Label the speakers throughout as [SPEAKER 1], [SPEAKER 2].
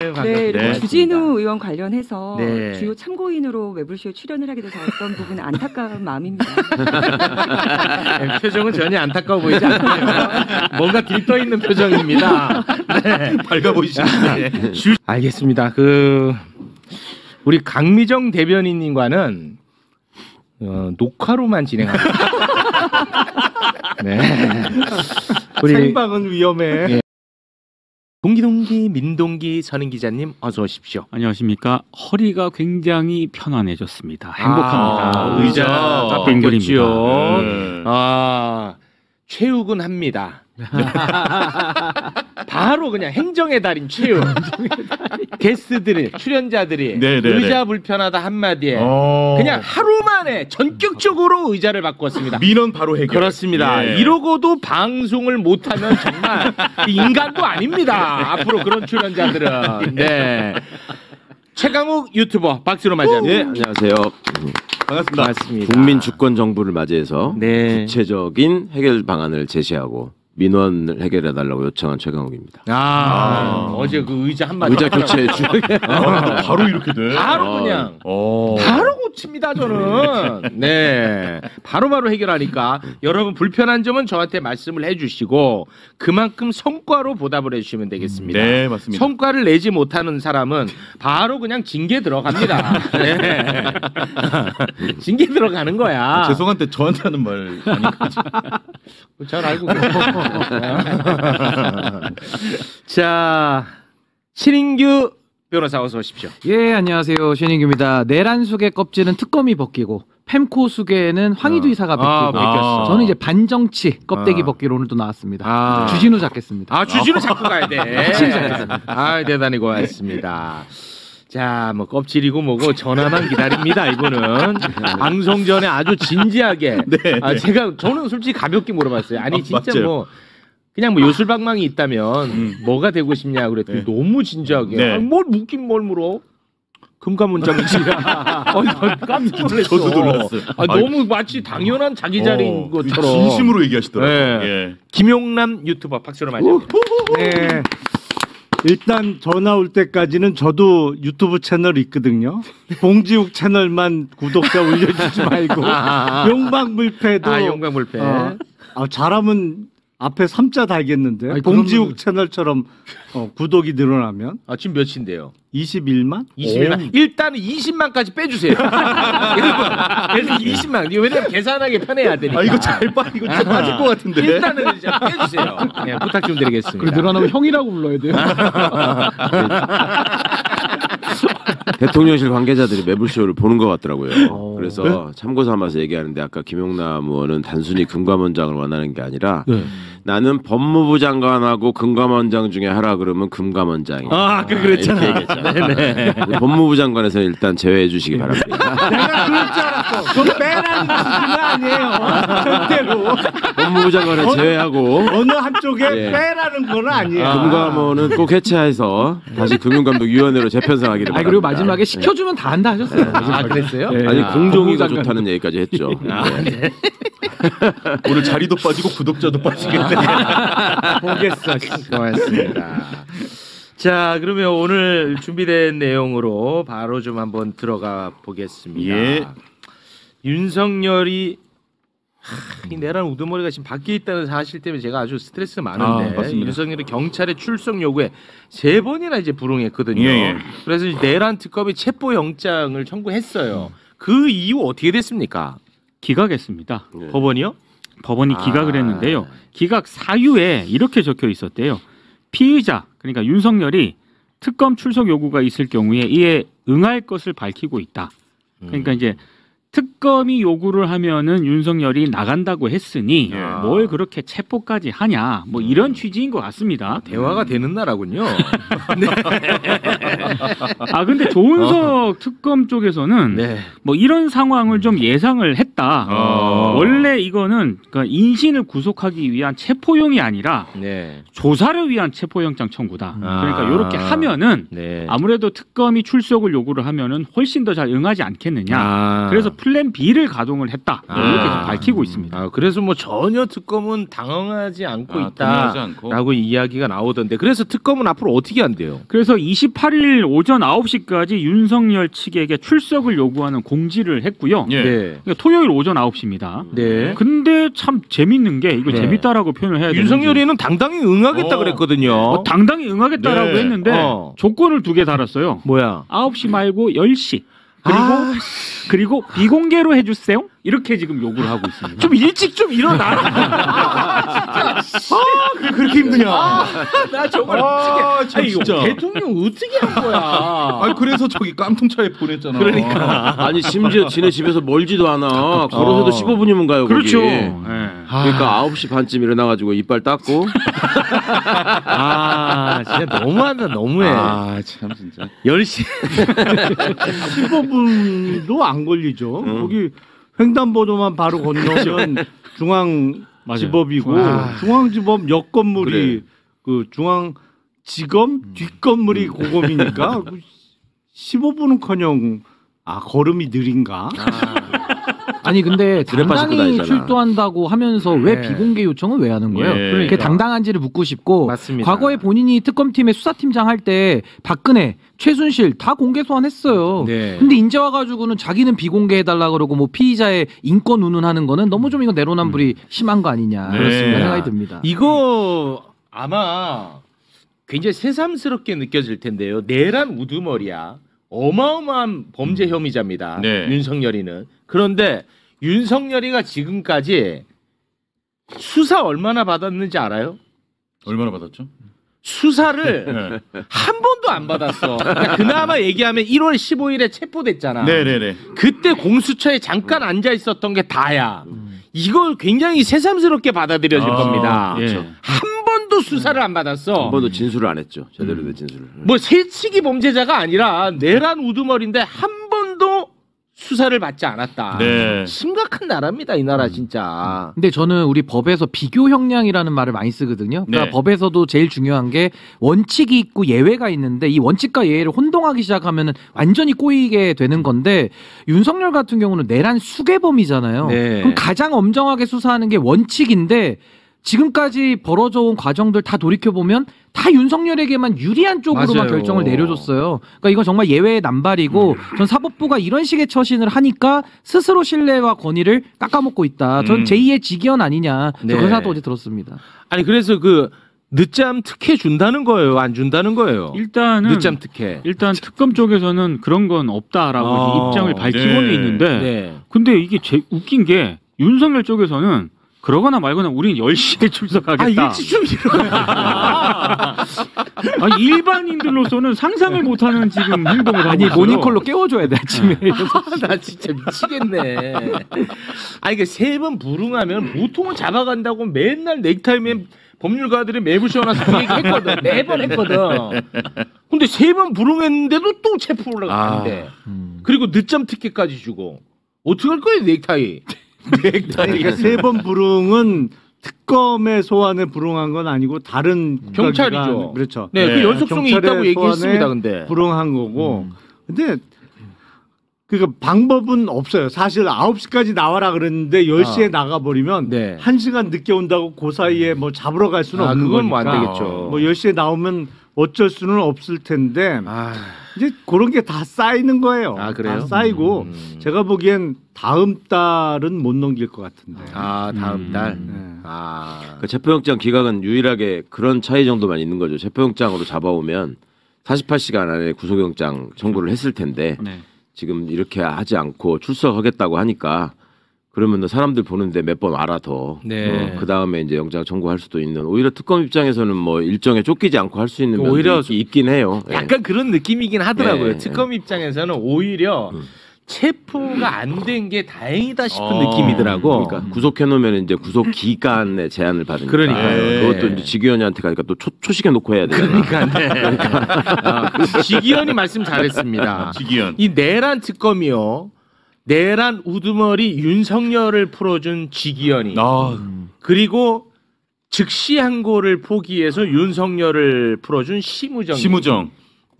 [SPEAKER 1] 네,
[SPEAKER 2] 네,
[SPEAKER 1] 주진우 의원 관련해서
[SPEAKER 2] 네.
[SPEAKER 1] 주요 참고인으로 매불쇼에 출연을 하게 돼서 어떤 부분은 안타까운 마음입니다.
[SPEAKER 2] 네, 표정은 전혀 안타까워 보이지 않네요. 뭔가 들떠 있는 표정입니다. 네.
[SPEAKER 3] 밝아 보이시네.
[SPEAKER 2] 알겠습니다. 우리 강미정 대변인님과는 녹화로만 진행합니다. 네. 우리
[SPEAKER 4] 생방은 위험해.
[SPEAKER 2] 네. 동기 민동기 선임 기자님 어서 오십시오.
[SPEAKER 5] 안녕하십니까. 허리가 굉장히 편안해졌습니다. 행복합니다.
[SPEAKER 2] 의자가
[SPEAKER 5] 땡글입니다.
[SPEAKER 2] 바뀌었지요. 체육은 합니다. 바로 그냥 행정의 달인 체육. 게스트들이 출연자들이
[SPEAKER 3] 네네네.
[SPEAKER 2] 의자 불편하다 한마디에 그냥 하루 만에 전격적으로 의자를 바꿨습니다.
[SPEAKER 3] 민원 바로 해결.
[SPEAKER 2] 그렇습니다.
[SPEAKER 3] 예.
[SPEAKER 2] 이러고도 방송을 못하면 정말 인간도 아닙니다. 앞으로 그런 출연자들은. 네. 최강욱 유튜버 박수로 맞이합니다.
[SPEAKER 6] 네, 안녕하세요.
[SPEAKER 3] 반갑습니다.
[SPEAKER 2] 맞습니다.
[SPEAKER 6] 국민 주권 정부를 맞이해서
[SPEAKER 2] 네.
[SPEAKER 6] 구체적인 해결 방안을 제시하고 민원을 해결해 달라고 요청한 최강욱입니다.
[SPEAKER 2] 어제 그 의자 한마디.
[SPEAKER 6] 의자 교체
[SPEAKER 3] 바로 이렇게 돼.
[SPEAKER 2] 바로 그냥. 바로 고칩니다 저는. 네. 바로바로 해결하니까 여러분 불편한 점은 저한테 말씀을 해주시고 그만큼 성과로 보답을 해주시면 되겠습니다.
[SPEAKER 3] 네, 맞습니다.
[SPEAKER 2] 성과를 내지 못하는 사람은 바로 그냥 징계 들어갑니다. 네. 징계 들어가는 거야.
[SPEAKER 3] 죄송한데 저한테 하는 말 아니까지.
[SPEAKER 2] 잘 알고 계세요. 자, 신인규 변호사 어서 오십시오.
[SPEAKER 7] 예, 안녕하세요. 신인규입니다. 내란 수계 껍질은 특검이 벗기고 펜코 수계는 황희두 이사가 벗기고
[SPEAKER 2] 벗겼어.
[SPEAKER 7] 저는 이제 반정치 껍데기 벗기로 오늘도 나왔습니다. 주진우 잡겠습니다.
[SPEAKER 2] 주진우 잡고 가야 돼. 대단히 고맙습니다. 자, 뭐 껍질이고 뭐고 전화만 기다립니다. 이분은 방송 전에 아주 진지하게. 저는 솔직히 가볍게 물어봤어요. 아니 진짜
[SPEAKER 3] 맞아요.
[SPEAKER 2] 뭐 그냥 뭐 요술방망이 있다면 뭐가 되고 싶냐 그랬더니 너무 진지하게.
[SPEAKER 3] 네.
[SPEAKER 2] 뭘 묻긴 뭘 물어? 금감원장이지. 깜짝 놀랐어.
[SPEAKER 3] 저도 놀랐어요.
[SPEAKER 2] 너무 마치 당연한 자기 자리인 것처럼.
[SPEAKER 3] 진심으로 얘기하시더라고요.
[SPEAKER 2] 네.
[SPEAKER 3] 예.
[SPEAKER 2] 김용남 유튜버 박수로 맞이합니다.
[SPEAKER 4] 네. 일단 전화 올 때까지는 저도 유튜브 채널 있거든요. 봉지욱 채널만 구독자 올려주지 말고 용방불패도
[SPEAKER 2] 용방불패.
[SPEAKER 4] 잘하면 앞에 3자 달겠는데.
[SPEAKER 7] 아니,
[SPEAKER 4] 봉지욱 채널처럼 구독이 늘어나면
[SPEAKER 2] 지금 몇인데요?
[SPEAKER 4] 21만?
[SPEAKER 2] 21만. 일단은 20만까지 빼주세요. 그래서 20만. 왜냐면 계산하기 편해야 되니까.
[SPEAKER 3] 이거 이거 잘 빠질 것 같은데.
[SPEAKER 2] 일단은 이제 빼주세요. 네, 부탁 좀 드리겠습니다.
[SPEAKER 7] 그리고 늘어나면 형이라고 불러야 돼요.
[SPEAKER 6] 대통령실 관계자들이 매불쇼를 보는 것 같더라고요. 그래서 참고 삼아서 얘기하는데 아까 김용남 의원은 단순히 금감원장을 원하는 게 아니라 나는 법무부 장관하고 금감원장 중에 하라 그러면 금감원장이.
[SPEAKER 2] 그랬잖아.
[SPEAKER 6] 이렇게 얘기했잖아. 네. 법무부 장관에서 일단 제외해 주시기 바랍니다.
[SPEAKER 4] 내가 그럴 줄 알았어. 그건 빼라는 수준은 아니에요. 절대로.
[SPEAKER 6] 법무부 장관을 제외하고
[SPEAKER 4] 어느 한쪽에
[SPEAKER 6] 예.
[SPEAKER 4] 빼라는 건 아니에요.
[SPEAKER 6] 금감원은 꼭 해체해서 다시 금융감독위원회로 재편성하기를 바랍니다.
[SPEAKER 7] 그리고 마지막에 시켜주면 다 한다 하셨어요.
[SPEAKER 2] 그랬어요?
[SPEAKER 7] 네.
[SPEAKER 6] 아니 공정위가
[SPEAKER 7] 법무부
[SPEAKER 6] 좋다는 얘기까지 했죠. 네.
[SPEAKER 3] 오늘 자리도 빠지고 구독자도 빠지겠네.
[SPEAKER 2] 보겠어. 고맙습니다. 자, 그러면 오늘 준비된 내용으로 바로 좀 한번 들어가 보겠습니다.
[SPEAKER 3] 예.
[SPEAKER 2] 윤석열이 이 내란 우두머리가 지금 밖에 있다는 사실 때문에 제가 아주 스트레스 많은데
[SPEAKER 3] 맞습니다.
[SPEAKER 2] 윤석열이 경찰의 출석 요구에 3번이나 이제 불응했거든요.
[SPEAKER 3] 예.
[SPEAKER 2] 그래서 이제 내란 특검이 체포 영장을 청구했어요. 그 이후 어떻게 됐습니까?
[SPEAKER 5] 기각했습니다.
[SPEAKER 2] 법원이요?
[SPEAKER 5] 법원이 기각을 했는데요. 기각 사유에 이렇게 적혀 있었대요. 피의자, 그러니까 윤석열이 특검 출석 요구가 있을 경우에 이에 응할 것을 밝히고 있다. 그러니까 이제 특검이 요구를 하면은 윤석열이 나간다고 했으니 뭘 그렇게 체포까지 하냐, 뭐 이런 취지인 것 같습니다.
[SPEAKER 2] 대화가 되는 나라군요. 네.
[SPEAKER 5] 근데 조은석 특검 쪽에서는
[SPEAKER 2] 네.
[SPEAKER 5] 뭐 이런 상황을 좀 예상을 했다. 원래 이거는 그러니까 인신을 구속하기 위한 체포용이 아니라
[SPEAKER 2] 네.
[SPEAKER 5] 조사를 위한 체포영장 청구다. 그러니까 이렇게 하면은
[SPEAKER 2] 네.
[SPEAKER 5] 아무래도 특검이 출석을 요구를 하면은 훨씬 더 잘 응하지 않겠느냐. 그래서 플랜 B를 가동을 했다. 이렇게 좀 밝히고 있습니다.
[SPEAKER 2] 그래서 뭐 전혀 특검은 당황하지 않고
[SPEAKER 3] 동요하지 않고.
[SPEAKER 2] 있다라고 이야기가 나오던데 그래서 특검은 앞으로 어떻게 한대요?
[SPEAKER 5] 그래서 28일 오전 9시까지 윤석열 측에게 출석을 요구하는 공지를 했고요.
[SPEAKER 3] 예.
[SPEAKER 2] 네.
[SPEAKER 5] 그러니까 토요일 오전 9시입니다.
[SPEAKER 2] 네.
[SPEAKER 5] 근데 참 재밌는 게 이거
[SPEAKER 2] 네.
[SPEAKER 5] 재밌다라고 표현을 해야 되는지
[SPEAKER 2] 윤석열이는 당당히 응하겠다 그랬거든요.
[SPEAKER 5] 당당히 응하겠다라고
[SPEAKER 3] 네.
[SPEAKER 5] 했는데 조건을 2개 달았어요.
[SPEAKER 2] 뭐야?
[SPEAKER 5] 9시 말고 10시. 그리고 비공개로 해주세요. 이렇게 지금 요구를 하고 있습니다.
[SPEAKER 2] 좀 일찍 좀 일어나.
[SPEAKER 4] 그렇게 힘드냐?
[SPEAKER 2] 나 정말
[SPEAKER 3] 참 진짜.
[SPEAKER 2] 대통령 어떻게 한 거야?
[SPEAKER 3] 아니 그래서 저기 깡통차에 보냈잖아.
[SPEAKER 2] 그러니까.
[SPEAKER 6] 아니 심지어 지네 집에서 멀지도 않아. 걸어서도 15분이면 가요.
[SPEAKER 5] 그렇죠.
[SPEAKER 6] 거기.
[SPEAKER 5] 네.
[SPEAKER 6] 그러니까 9시 반쯤 일어나가지고 이빨 닦고
[SPEAKER 2] 진짜 너무한다 너무해.
[SPEAKER 3] 참 진짜.
[SPEAKER 2] 10시
[SPEAKER 4] 15분도 안 걸리죠. 거기 횡단보도만 바로 건너면 중앙지법이고 중앙지법 옆 건물이 그 중앙지검 뒷 건물이 고검이니까 15분은커녕 걸음이 느린가?
[SPEAKER 7] 아니 근데
[SPEAKER 6] 드레파 싣고
[SPEAKER 7] 당당히
[SPEAKER 6] 다니잖아.
[SPEAKER 7] 출두한다고 하면서 왜 비공개 요청을 왜 하는 거예요?
[SPEAKER 3] 예.
[SPEAKER 7] 그게 당당한지를 묻고 싶고
[SPEAKER 2] 맞습니다.
[SPEAKER 7] 과거에 본인이 특검팀의 수사팀장 할 때 박근혜, 최순실 다 공개 소환했어요.
[SPEAKER 2] 네.
[SPEAKER 7] 근데 이제 와가지고는 자기는 비공개해달라 그러고 뭐 피의자의 인권 운운하는 거는 너무 좀 이거 내로남불이 심한 거 아니냐
[SPEAKER 3] 네.
[SPEAKER 7] 그렇습니다. 생각이 듭니다.
[SPEAKER 2] 이거 아마 굉장히 새삼스럽게 느껴질 텐데요. 내란 우두머리야. 어마어마한 범죄 혐의자입니다.
[SPEAKER 3] 네.
[SPEAKER 2] 윤석열이는. 그런데 윤석열이가 지금까지 수사 얼마나 받았는지 알아요?
[SPEAKER 3] 얼마나 받았죠?
[SPEAKER 2] 수사를 한 번도 안 받았어. 그러니까 그나마 얘기하면 1월 15일에 체포됐잖아.
[SPEAKER 3] 네네네.
[SPEAKER 2] 그때 공수처에 잠깐 앉아 있었던 게 다야. 이걸 굉장히 새삼스럽게 받아들여질 겁니다.
[SPEAKER 5] 예.
[SPEAKER 2] 한 번도 수사를 안 받았어.
[SPEAKER 6] 한 번도 진술을 안 했죠. 제대로 된 진술을.
[SPEAKER 2] 뭐 새치기 범죄자가 아니라 내란 우두머리인데 한 번도 수사를 받지 않았다.
[SPEAKER 3] 네.
[SPEAKER 2] 심각한 나라입니다, 이 나라 진짜.
[SPEAKER 7] 근데 저는 우리 법에서 비교 형량이라는 말을 많이 쓰거든요. 그러니까
[SPEAKER 3] 네.
[SPEAKER 7] 법에서도 제일 중요한 게 원칙이 있고 예외가 있는데 이 원칙과 예외를 혼동하기 시작하면 완전히 꼬이게 되는 건데 윤석열 같은 경우는 내란 수괴범이잖아요.
[SPEAKER 2] 네.
[SPEAKER 7] 그럼 가장 엄정하게 수사하는 게 원칙인데 지금까지 벌어져 온 과정들 다 돌이켜보면 다 윤석열에게만 유리한 쪽으로만
[SPEAKER 2] 맞아요.
[SPEAKER 7] 결정을 내려줬어요. 그러니까 이건 정말 예외의 남발이고 전 사법부가 이런 식의 처신을 하니까 스스로 신뢰와 권위를 깎아먹고 있다. 전 제2의 직연 아니냐. 저
[SPEAKER 2] 네.
[SPEAKER 7] 그런 생각도 어제 들었습니다.
[SPEAKER 2] 아니 그래서 그 늦잠 특혜 준다는 거예요, 안 준다는 거예요?
[SPEAKER 5] 일단은
[SPEAKER 2] 늦잠 특혜.
[SPEAKER 5] 일단 특검 쪽에서는 그런 건 없다라고 입장을 밝히고는
[SPEAKER 3] 네.
[SPEAKER 5] 있는데
[SPEAKER 2] 네.
[SPEAKER 5] 근데 이게 웃긴 게 윤석열 쪽에서는 그러거나 말거나 우린 10시에 출석하겠다.
[SPEAKER 2] 일찍 좀 일어나.
[SPEAKER 5] 아니, 일반인들로서는 상상을 못하는 지금 행동을 하고
[SPEAKER 7] 아니
[SPEAKER 5] 있어요.
[SPEAKER 7] 모닝콜로 깨워줘야 돼 아침에.
[SPEAKER 2] 나 진짜 미치겠네. 아니 그 세 번 불응하면 보통은 잡아간다고 맨날 넥타이맨 법률가들이 매부 씌워놔서 그 얘기 했거든. 매번 했거든. 근데 세 번 불응했는데도 또 체포 올라가는데. 그리고 늦잠 특혜까지 주고. 어떻게 할 거예요, 넥타이?
[SPEAKER 4] 그러니까 세 번 불응은 특검의 소환에 불응한 건 아니고 다른
[SPEAKER 2] 경찰이죠.
[SPEAKER 4] 국가기관, 그렇죠.
[SPEAKER 2] 네, 그 연속성이
[SPEAKER 4] 경찰의
[SPEAKER 2] 있다고 얘기했습니다.
[SPEAKER 4] 소환에
[SPEAKER 2] 근데
[SPEAKER 4] 불응한 거고. 근데 그러니까 방법은 없어요. 사실 9시까지 나와라 그랬는데 10시에 나가버리면
[SPEAKER 2] 네.
[SPEAKER 4] 1시간 늦게 온다고 그 사이에 뭐 잡으러 갈 수는 없는
[SPEAKER 2] 그건
[SPEAKER 4] 거니까.
[SPEAKER 2] 뭐 안 되겠죠.
[SPEAKER 4] 뭐 10시에 나오면 어쩔 수는 없을 텐데 이제 그런 게 다 쌓이는 거예요.
[SPEAKER 2] 아, 그래요?
[SPEAKER 4] 다 쌓이고 제가 보기엔 다음 달은 못 넘길 것 같은데.
[SPEAKER 2] 다음 달.
[SPEAKER 4] 네.
[SPEAKER 6] 그 체포영장 기각은 유일하게 그런 차이 정도만 있는 거죠. 체포영장으로 잡아오면 48시간 안에 구속영장 청구를 했을 텐데
[SPEAKER 5] 네.
[SPEAKER 6] 지금 이렇게 하지 않고 출석하겠다고 하니까 그러면 사람들 보는데 몇 번 알아 더.
[SPEAKER 2] 네.
[SPEAKER 6] 그 다음에 이제 영장 청구할 수도 있는. 오히려 특검 입장에서는 뭐 일정에 쫓기지 않고 할 수 있는 면도
[SPEAKER 2] 오히려
[SPEAKER 6] 있긴 해요. 예.
[SPEAKER 2] 약간 그런 느낌이긴 하더라고요.
[SPEAKER 6] 네.
[SPEAKER 2] 특검 입장에서는 오히려 체포가 안 된 게 다행이다 싶은 느낌이더라고.
[SPEAKER 6] 그러니까 구속해놓으면 이제 구속 기간의 제한을 받으니까.
[SPEAKER 2] 그러니까요.
[SPEAKER 6] 그것도 이제 지기현이한테 가니까 또 초식에 놓고 해야 되잖아.
[SPEAKER 2] 그러니까 지기현이 말씀 잘했습니다.
[SPEAKER 3] 지기현.
[SPEAKER 2] 이 내란 특검이요. 내란 우두머리 윤석열을 풀어준 지기현이 그리고 즉시 항고를 포기해서 윤석열을 풀어준 심우정.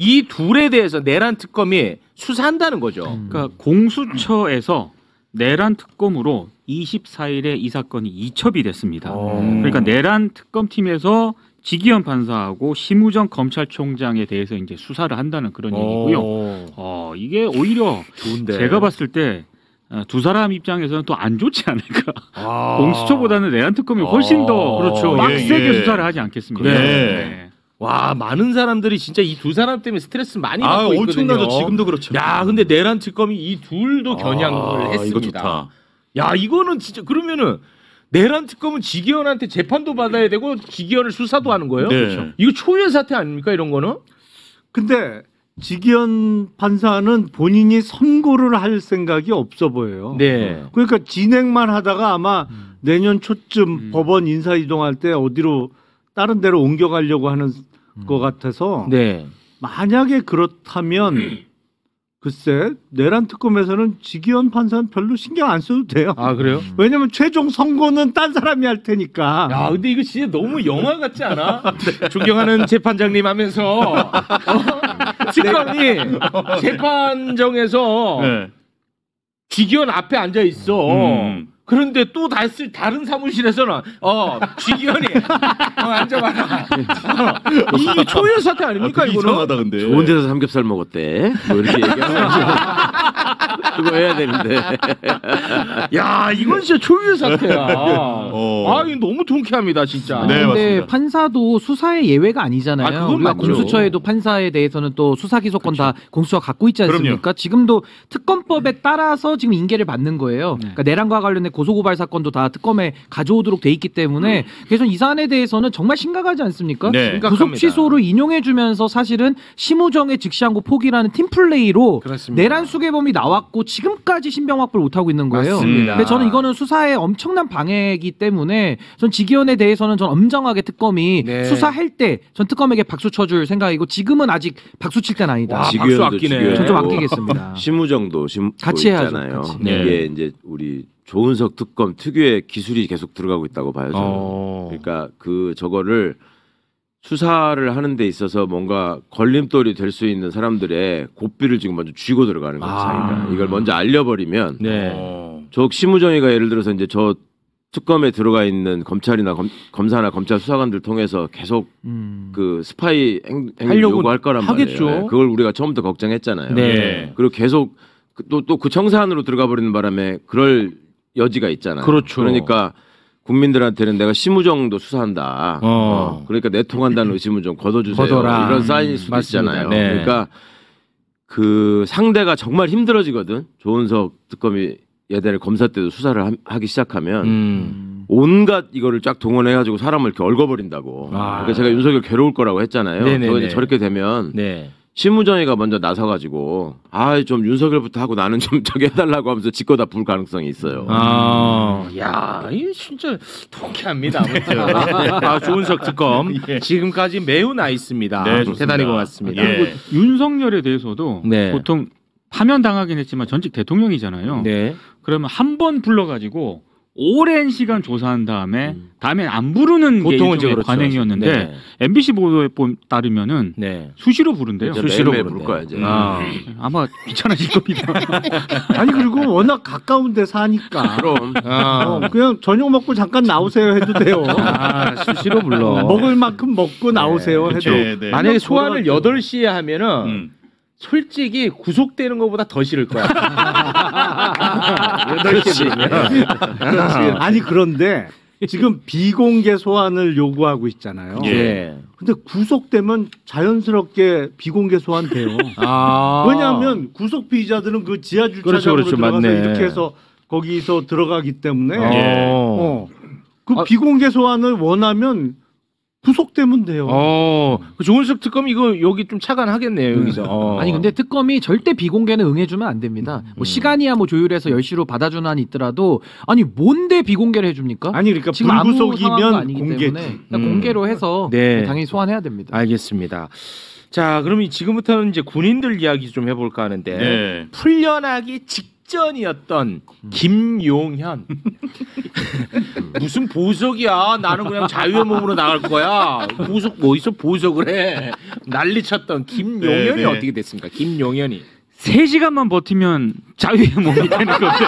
[SPEAKER 2] 이 둘에 대해서 내란 특검이 수사한다는 거죠.
[SPEAKER 5] 그러니까 공수처에서 내란 특검으로 24일에 이 사건이 이첩이 됐습니다. 그러니까 내란 특검팀에서 지기현 판사하고 심우정 검찰총장에 대해서 이제 수사를 한다는 그런 얘기고요. 이게 오히려
[SPEAKER 2] 좋은데.
[SPEAKER 5] 제가 봤을 때 두 사람 입장에서는 또 안 좋지 않을까. 공수처보다는 내란 특검이 훨씬 더
[SPEAKER 2] 그렇죠.
[SPEAKER 5] 빡세게 수사를 하지 않겠습니까?
[SPEAKER 2] 네. 와, 많은 사람들이 진짜 이 두 사람 때문에 스트레스 많이 받고 있거든요.
[SPEAKER 3] 엄청나죠. 지금도 그렇죠.
[SPEAKER 2] 야, 근데 내란 특검이 이 둘도 겨냥을 했습니다.
[SPEAKER 3] 이거 좋다.
[SPEAKER 2] 야, 이거는 진짜 그러면은 내란 특검은 지기현한테 재판도 받아야 되고 지기현을 수사도 하는 거예요?
[SPEAKER 3] 네.
[SPEAKER 2] 그렇죠. 이거 초유의 사태 아닙니까 이런 거는?
[SPEAKER 4] 근데 지기현 판사는 본인이 선고를 할 생각이 없어 보여요.
[SPEAKER 2] 네.
[SPEAKER 4] 그러니까 진행만 하다가 아마 내년 초쯤 법원 인사 이동할 때 어디로 다른 데로 옮겨가려고 하는 것 같아서
[SPEAKER 2] 네.
[SPEAKER 4] 만약에 그렇다면 글쎄 내란 특검에서는 지기현 판사는 별로 신경 안 써도 돼요.
[SPEAKER 2] 아, 그래요?
[SPEAKER 4] 왜냐면 최종 선고는 딴 사람이 할 테니까.
[SPEAKER 2] 야, 근데 이거 진짜 너무 영화 같지 않아? 존경하는 재판장님 하면서 특검이 재판정에서
[SPEAKER 3] 네.
[SPEAKER 2] 지기현 앞에 앉아 있어. 그런데 또 다른 사무실에서는 지기현이 앉아봐라. 이게 초유의 사태 아닙니까 이거는?
[SPEAKER 3] 이상하다 근데.
[SPEAKER 6] 좋은 데서 삼겹살 먹었대. 뭐 이렇게 얘기하면 그거 해야 되는데.
[SPEAKER 2] 야, 이건 진짜 초유의 사태야. 아, 이거 너무 통쾌합니다 진짜.
[SPEAKER 3] 네,
[SPEAKER 7] 근데
[SPEAKER 3] 맞습니다.
[SPEAKER 7] 판사도 수사의 예외가 아니잖아요.
[SPEAKER 2] 아, 그건
[SPEAKER 7] 우리가
[SPEAKER 2] 맞죠.
[SPEAKER 7] 공수처에도 판사에 대해서는 또 수사 기소권 다 공수처가 갖고 있지 않습니까?
[SPEAKER 3] 그럼요.
[SPEAKER 7] 지금도 특검법에 따라서 지금 인계를 받는 거예요. 그러니까 내란과 관련된 고소고발 사건도 다 특검에 가져오도록 돼 있기 때문에 그래서 이 사안에 대해서는 정말 심각하지 않습니까?
[SPEAKER 3] 네.
[SPEAKER 2] 심각합니다.
[SPEAKER 7] 구속 취소를 인용해주면서 사실은 심우정의 즉시항고 포기라는 팀플레이로
[SPEAKER 2] 그렇습니다.
[SPEAKER 7] 내란 수괴범이 나왔고 지금까지 신병 확보를 못 하고 있는 거예요.
[SPEAKER 2] 맞습니다.
[SPEAKER 7] 근데 저는 이거는 수사에 엄청난 방해이기 때문에 전 지기현에 대해서는 전 엄정하게 특검이
[SPEAKER 2] 네.
[SPEAKER 7] 수사할 때 전 특검에게 박수 쳐줄 생각이고 지금은 아직 박수 칠 때는 아니다.
[SPEAKER 2] 와, 박수
[SPEAKER 6] 지기현도
[SPEAKER 2] 아끼네.
[SPEAKER 7] 전 좀
[SPEAKER 6] 지기현이고
[SPEAKER 7] 아끼겠습니다.
[SPEAKER 6] 심우정도
[SPEAKER 7] 같이 해야죠,
[SPEAKER 6] 있잖아요.
[SPEAKER 7] 같이.
[SPEAKER 2] 네.
[SPEAKER 6] 이게 이제 우리 조은석 특검 특유의 기술이 계속 들어가고 있다고 봐요. 저는.
[SPEAKER 2] 어.
[SPEAKER 6] 그러니까 저거를 수사를 하는 데 있어서 뭔가 걸림돌이 될 수 있는 사람들의 고삐를 지금 먼저 쥐고 들어가는 거죠. 자기가. 이걸 먼저 알려버리면
[SPEAKER 2] 네.
[SPEAKER 6] 저 심우정이가 예를 들어서 이제 저 특검에 들어가 있는 검찰이나 검사나 검찰 수사관들 통해서 계속 그 스파이 행위
[SPEAKER 2] 하려고
[SPEAKER 6] 요구할 거란
[SPEAKER 2] 하겠죠.
[SPEAKER 6] 말이에요. 그걸 우리가 처음부터 걱정했잖아요.
[SPEAKER 2] 네.
[SPEAKER 6] 그리고 계속 또 그 청사 안으로 들어가 버리는 바람에 그럴 여지가 있잖아요.
[SPEAKER 2] 그렇죠.
[SPEAKER 6] 그러니까 국민들한테는 내가 심우정도 수사한다. 그러니까 내통한다는 의심은 좀 걷어주세요.
[SPEAKER 2] 걷어라.
[SPEAKER 6] 이런 사인일 수도
[SPEAKER 2] 맞습니다.
[SPEAKER 6] 있잖아요.
[SPEAKER 2] 네.
[SPEAKER 6] 그러니까 그 상대가 정말 힘들어지거든. 조은석 특검이 예전에 검사 때도 수사를 하기 시작하면 온갖 이거를 쫙 동원해가지고 사람을 이렇게 얽어버린다고. 그러니까 제가 윤석열 괴로울 거라고 했잖아요.
[SPEAKER 2] 네네네.
[SPEAKER 6] 저렇게 되면
[SPEAKER 2] 네.
[SPEAKER 6] 심우정이가 먼저 나서가지고 좀 윤석열부터 하고 나는 좀 저기 해달라고 하면서 짓거다 불 가능성이 있어요.
[SPEAKER 2] 야, 이 진짜 통쾌합니다. 아무튼 조은석 특검 지금까지 매우 나있습니다.
[SPEAKER 3] 네, 좋습니다.
[SPEAKER 2] 대단히 고맙습니다.
[SPEAKER 3] 예.
[SPEAKER 5] 그리고 윤석열에 대해서도
[SPEAKER 2] 네.
[SPEAKER 5] 보통 파면 당하긴 했지만 전직 대통령이잖아요.
[SPEAKER 2] 네.
[SPEAKER 5] 그러면 한 번 불러가지고 오랜 시간 조사한 다음에 다음엔 안 부르는 게
[SPEAKER 2] 보통은
[SPEAKER 5] 일종의
[SPEAKER 2] 그렇죠.
[SPEAKER 5] 관행이었는데
[SPEAKER 2] 네.
[SPEAKER 5] MBC 보도에 따르면은
[SPEAKER 2] 네.
[SPEAKER 5] 수시로 부른대요.
[SPEAKER 2] 수시로
[SPEAKER 6] 매일
[SPEAKER 2] 부른대요.
[SPEAKER 6] 부를 거야 이제.
[SPEAKER 5] 아마 귀찮아질 겁니다.
[SPEAKER 4] 아니 그리고 워낙 가까운 데 사니까.
[SPEAKER 6] 그럼.
[SPEAKER 4] 그냥 저녁 먹고 잠깐 나오세요 해도 돼요.
[SPEAKER 2] 수시로 불러.
[SPEAKER 4] 먹을 만큼 먹고 나오세요 해도.
[SPEAKER 3] 네.
[SPEAKER 2] 만약에 소환을
[SPEAKER 4] 돌아가죠.
[SPEAKER 2] 8시에 하면은 솔직히 구속되는 것보다 더 싫을 거야. 8시에 되면.
[SPEAKER 4] 아니 그런데 지금 비공개 소환을 요구하고 있잖아요.
[SPEAKER 2] 예.
[SPEAKER 4] 근데 구속되면 자연스럽게 비공개 소환돼요. 왜냐하면 구속 피의자들은 그 지하 주차장으로
[SPEAKER 2] 그렇죠,
[SPEAKER 4] 들어가서
[SPEAKER 2] 맞네.
[SPEAKER 4] 이렇게 해서 거기서 들어가기 때문에
[SPEAKER 2] 예.
[SPEAKER 4] 그 비공개 소환을 원하면 구속되면 돼요.
[SPEAKER 2] 그 조은석 특검 이거 여기 좀 차관하겠네요 여기서.
[SPEAKER 7] 아니 근데 특검이 절대 비공개는 응해주면 안 됩니다. 뭐 시간이야 뭐 조율해서 10시로 받아주는 한이 있더라도 아니 뭔데 비공개를 해줍니까?
[SPEAKER 4] 아니 그러니까
[SPEAKER 7] 지금 아무 상황도
[SPEAKER 4] 불구속이면
[SPEAKER 7] 아니기
[SPEAKER 4] 공개지.
[SPEAKER 7] 때문에 공개로 해서
[SPEAKER 2] 네.
[SPEAKER 7] 당연히 소환해야 됩니다.
[SPEAKER 2] 알겠습니다. 자, 그럼 지금부터는 이제 군인들 이야기 좀 해볼까 하는데
[SPEAKER 3] 네.
[SPEAKER 2] 풀려나기 직전이었던 김용현 무슨 보석이야? 나는 그냥 자유의 몸으로 나갈 거야. 보석 뭐 있어? 보석을 해. 난리쳤던 김용현이
[SPEAKER 3] 네.
[SPEAKER 2] 어떻게 됐습니까? 김용현이
[SPEAKER 5] 3시간만 버티면 자유의 몸이 되는 건데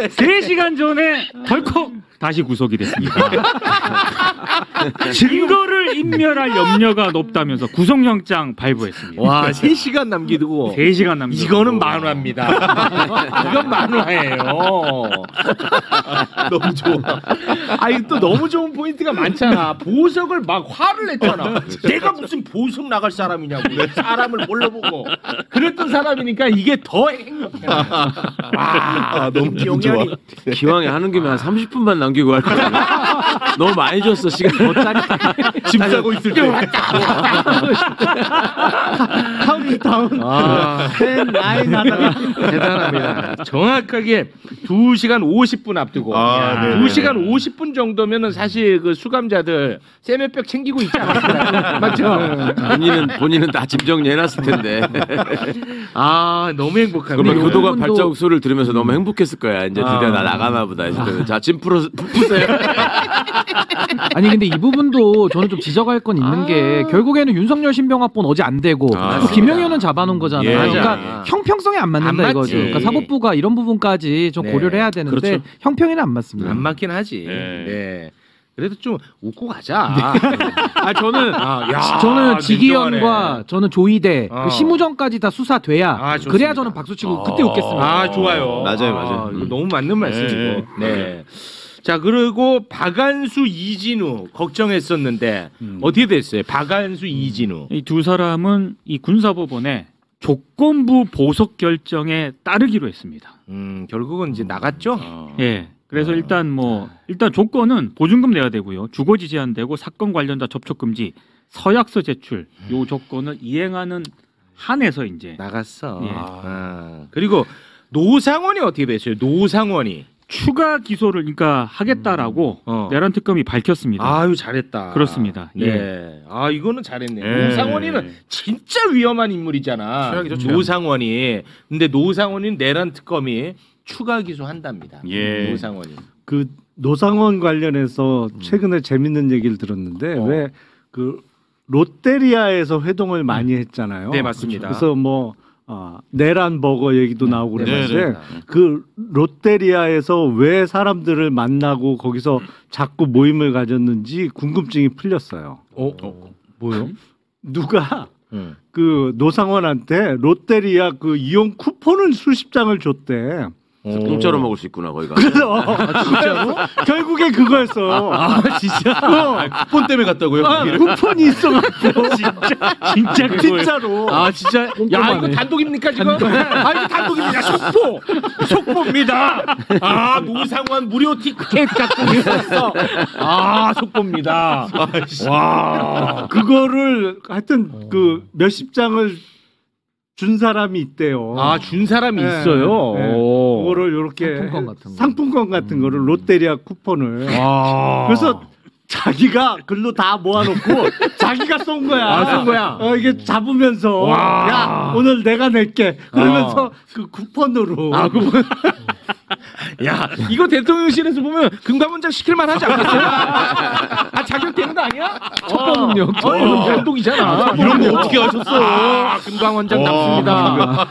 [SPEAKER 5] 3시간 전에 덜컥 다시 구속이 됐습니다. 증거를 인멸할 염려가 높다면서 구속영장 발부했습니다.
[SPEAKER 2] 와 3시간 남기고
[SPEAKER 5] 3시간 남기고
[SPEAKER 2] 이거는 만화입니다. 이건 만화예요.
[SPEAKER 3] 너무 좋아.
[SPEAKER 2] 아니 또 너무 좋은 포인트가 많잖아. 보석을 막 화를 냈잖아. 내가 무슨 보석 나갈 사람이냐고. 사람을 뭘로 보고 그랬던 사람이니까 이게 더 행복해. 와
[SPEAKER 3] 너무 기분 좋아.
[SPEAKER 6] 기왕에 하는 김에 한 30분만 남기고 할 거야. 너무 많이 줬어 시간.
[SPEAKER 3] 짐 싸고 있을 때.
[SPEAKER 4] 카운트다운 10, 9 하다가
[SPEAKER 2] 대단합니다. 정확하게 2시간 50분 앞두고
[SPEAKER 3] 아, 네네.
[SPEAKER 2] 2시간 50분 정도면은 사실 그 수감자들 세면벽 챙기고 있지 않았어요? 맞죠?
[SPEAKER 6] 본인은 다 짐 정리해놨을 텐데.
[SPEAKER 2] 아 너무 행복합니다.
[SPEAKER 6] 그러면 교도관
[SPEAKER 7] 이분도-
[SPEAKER 6] 발자국 소리를 들으면서 너무 행복했을 거야. 이제 드디어 나 나가나 보다 했을 때. 자, 짐 푸세요.
[SPEAKER 7] 아니 근데 이 부분도 저는 좀 지적할 건 있는 게 결국에는 윤석열 신병합본 어제 안 되고 김용현은 잡아놓은 거잖아요.
[SPEAKER 3] 예.
[SPEAKER 7] 그러니까
[SPEAKER 2] 맞아.
[SPEAKER 7] 형평성에 안 맞는다
[SPEAKER 2] 안
[SPEAKER 7] 이거지.
[SPEAKER 2] 맞지.
[SPEAKER 7] 그러니까 사법부가 이런 부분까지 좀
[SPEAKER 2] 네.
[SPEAKER 7] 고려를 해야 되는데
[SPEAKER 3] 그렇죠.
[SPEAKER 7] 형평에는 안 맞습니다.
[SPEAKER 2] 안 맞긴 하지.
[SPEAKER 3] 네.
[SPEAKER 2] 네. 그래도 좀 웃고 가자.
[SPEAKER 7] 아 저는
[SPEAKER 2] 야,
[SPEAKER 7] 저는 지기현과
[SPEAKER 2] 냉정하네.
[SPEAKER 7] 저는 조이대
[SPEAKER 2] 어.
[SPEAKER 7] 그 심우정까지 다 수사돼야
[SPEAKER 2] 좋습니다.
[SPEAKER 7] 그래야 저는 박수치고 그때 웃겠습니다.
[SPEAKER 2] 아 좋아요.
[SPEAKER 6] 맞아요.
[SPEAKER 2] 이거 너무 맞는 말씀이고. 네. 자 그리고 박한수 이진우 걱정했었는데 어떻게 됐어요? 박한수 이진우.
[SPEAKER 5] 이 두 사람은 이 군사법원의 조건부 보석 결정에 따르기로 했습니다.
[SPEAKER 2] 결국은 이제 나갔죠.
[SPEAKER 5] 예. 그래서 일단 조건은 보증금 내야 되고요. 주거지 제한되고 사건 관련자 접촉 금지, 서약서 제출 요 조건을 이행하는 한에서 이제
[SPEAKER 2] 나갔어.
[SPEAKER 5] 예.
[SPEAKER 2] 그리고 노상원이 어떻게 됐어요? 노상원이.
[SPEAKER 5] 추가 기소를 그러니까 하겠다라고 내란 특검이 밝혔습니다.
[SPEAKER 2] 아유 잘했다.
[SPEAKER 5] 그렇습니다. 예.
[SPEAKER 2] 예. 아 이거는 잘했네.
[SPEAKER 3] 예.
[SPEAKER 2] 노상원이는 진짜 위험한 인물이잖아.
[SPEAKER 3] 최악이죠, 최악.
[SPEAKER 2] 노상원이. 근데 노상원이 내란 특검이 추가 기소한답니다.
[SPEAKER 3] 예.
[SPEAKER 2] 노상원이.
[SPEAKER 4] 그 노상원 관련해서 최근에 재밌는 얘기를 들었는데 왜 그 롯데리아에서 회동을 많이 했잖아요.
[SPEAKER 2] 네 맞습니다.
[SPEAKER 4] 그래서 뭐 내란 버거 얘기도 나오고
[SPEAKER 2] 네,
[SPEAKER 4] 그러는데
[SPEAKER 2] 맞습니다.
[SPEAKER 4] 그 롯데리아에서 왜 사람들을 만나고 거기서 자꾸 모임을 가졌는지 궁금증이 풀렸어요.
[SPEAKER 2] 뭐요?
[SPEAKER 4] 누가 그 노상원한테 롯데리아 그 이용 쿠폰을 수십 장을 줬대.
[SPEAKER 6] 공짜로 먹을 수 있구나 거기가.
[SPEAKER 4] 그래서 진짜로 결국에 그거였어.
[SPEAKER 2] 진짜?
[SPEAKER 3] 쿠폰 때문에 갔다고요?
[SPEAKER 4] 쿠폰이 있어가지고
[SPEAKER 5] 진짜 그거예요.
[SPEAKER 4] 진짜로.
[SPEAKER 2] 아 진짜? 야 이거 단독입니까 지금? 아 이거 단독입니다. 속보입니다. 아 노상원 무료 티켓 갖고 있었어. 아 속보입니다. 와
[SPEAKER 4] 그거를 하여튼 그 몇십 장을 준 사람이 있대요.
[SPEAKER 2] 준 사람이
[SPEAKER 4] 네,
[SPEAKER 2] 있어요.
[SPEAKER 4] 네.
[SPEAKER 2] 오.
[SPEAKER 4] 그거를 이렇게
[SPEAKER 7] 상품권 같은 거.
[SPEAKER 4] 거를 롯데리아 쿠폰을.
[SPEAKER 2] 와.
[SPEAKER 4] 그래서 자기가 글로 다 모아놓고 자기가 쏜 거야.
[SPEAKER 2] 쏜 거야.
[SPEAKER 4] 이게 잡으면서
[SPEAKER 2] 와.
[SPEAKER 4] 야 오늘 내가 낼게. 그러면서 그 쿠폰으로.
[SPEAKER 2] 야 이거 대통령실에서 보면 금감원장 시킬만 하지 않겠어요? 자격되는 거 아니야?
[SPEAKER 7] 첩보능력.
[SPEAKER 2] 이건 단독이잖아.
[SPEAKER 3] 이런 거 어떻게 하셨어?
[SPEAKER 2] 금감원장 답습니다.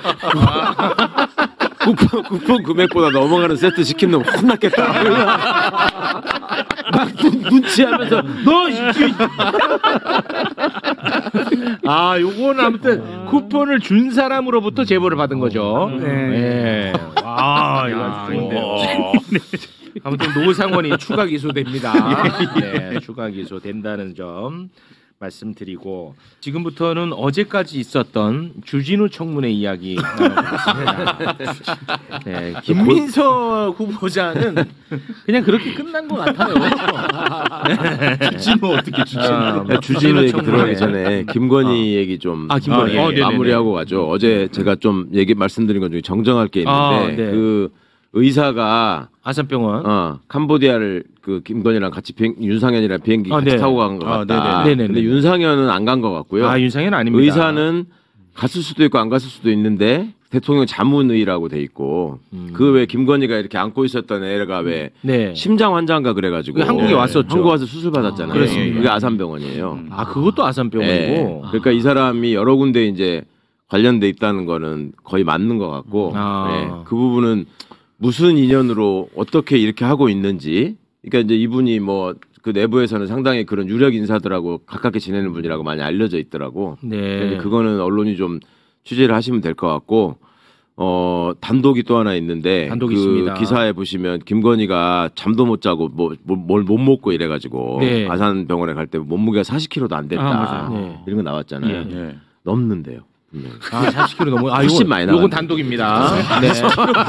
[SPEAKER 6] 쿠폰 금액보다 넘어가는 세트 시킨 놈 혼났겠다. 막 눈치하면서
[SPEAKER 2] 요거는 아무튼 쿠폰을 준 사람으로부터 제보를 받은 거죠. 네. 이거 아주 좋은데요. 아무튼 노상원이 추가 기소됩니다. 네, 추가 기소된다는 점. 말씀드리고 지금부터는 어제까지 있었던 주진우 청문회 이야기 나눠보겠습니다. 네, 김민석 후보자는 그냥 그렇게 끝난 것 같아요.
[SPEAKER 3] 주진우 어떻게 주진우?
[SPEAKER 6] 주진우 얘기
[SPEAKER 2] 청문회.
[SPEAKER 6] 들어가기 전에 김건희 얘기 좀
[SPEAKER 2] 김건희.
[SPEAKER 6] 예, 마무리하고 가죠. 어제 제가 좀 말씀드린 것 중에 정정할 게 있는데
[SPEAKER 2] 네.
[SPEAKER 6] 그 의사가
[SPEAKER 2] 아산병원
[SPEAKER 6] 캄보디아를 그 김건희랑 같이 윤상현이랑 비행기 같이
[SPEAKER 2] 네.
[SPEAKER 6] 타고 간 것 같다.
[SPEAKER 2] 네네.
[SPEAKER 6] 근데 윤상현은 안 간 것 같고요.
[SPEAKER 2] 윤상현 아닙니다.
[SPEAKER 6] 의사는 갔을 수도 있고 안 갔을 수도 있는데 대통령 자문의라고 돼 있고 그 왜 김건희가 이렇게 안고 있었던 애가 왜
[SPEAKER 2] 네.
[SPEAKER 6] 심장 환자인가 그래가지고
[SPEAKER 2] 한국에 왔었죠.
[SPEAKER 6] 한국 와서 수술 받았잖아요.
[SPEAKER 2] 그렇습니다.
[SPEAKER 6] 그게 아산병원이에요.
[SPEAKER 2] 그것도 아산병원이고.
[SPEAKER 6] 그러니까 이 사람이 여러 군데 이제 관련돼 있다는 거는 거의 맞는 것 같고 그 부분은 무슨 인연으로 어떻게 이렇게 하고 있는지 그러니까 이제 이분이 뭐 그 내부에서는 상당히 그런 유력 인사들하고 가깝게 지내는 분이라고 많이 알려져 있더라고.
[SPEAKER 2] 네.
[SPEAKER 6] 그거는 언론이 좀 취재를 하시면 될 것 같고 단독이 또 하나 있는데
[SPEAKER 2] 단독이
[SPEAKER 6] 그
[SPEAKER 2] 있습니다.
[SPEAKER 6] 기사에 보시면 김건희가 잠도 못 자고 뭘 못 먹고 이래가지고
[SPEAKER 2] 네.
[SPEAKER 6] 아산병원에 갈 때 몸무게가 40kg도 안 됐다.
[SPEAKER 5] 맞아요.
[SPEAKER 2] 네.
[SPEAKER 6] 이런 거 나왔잖아요.
[SPEAKER 3] 예.
[SPEAKER 6] 넘는데요.
[SPEAKER 2] 40kg 넘어.
[SPEAKER 6] 훨씬 많이
[SPEAKER 2] 요건
[SPEAKER 6] 나갔네.
[SPEAKER 2] 단독입니다. 네.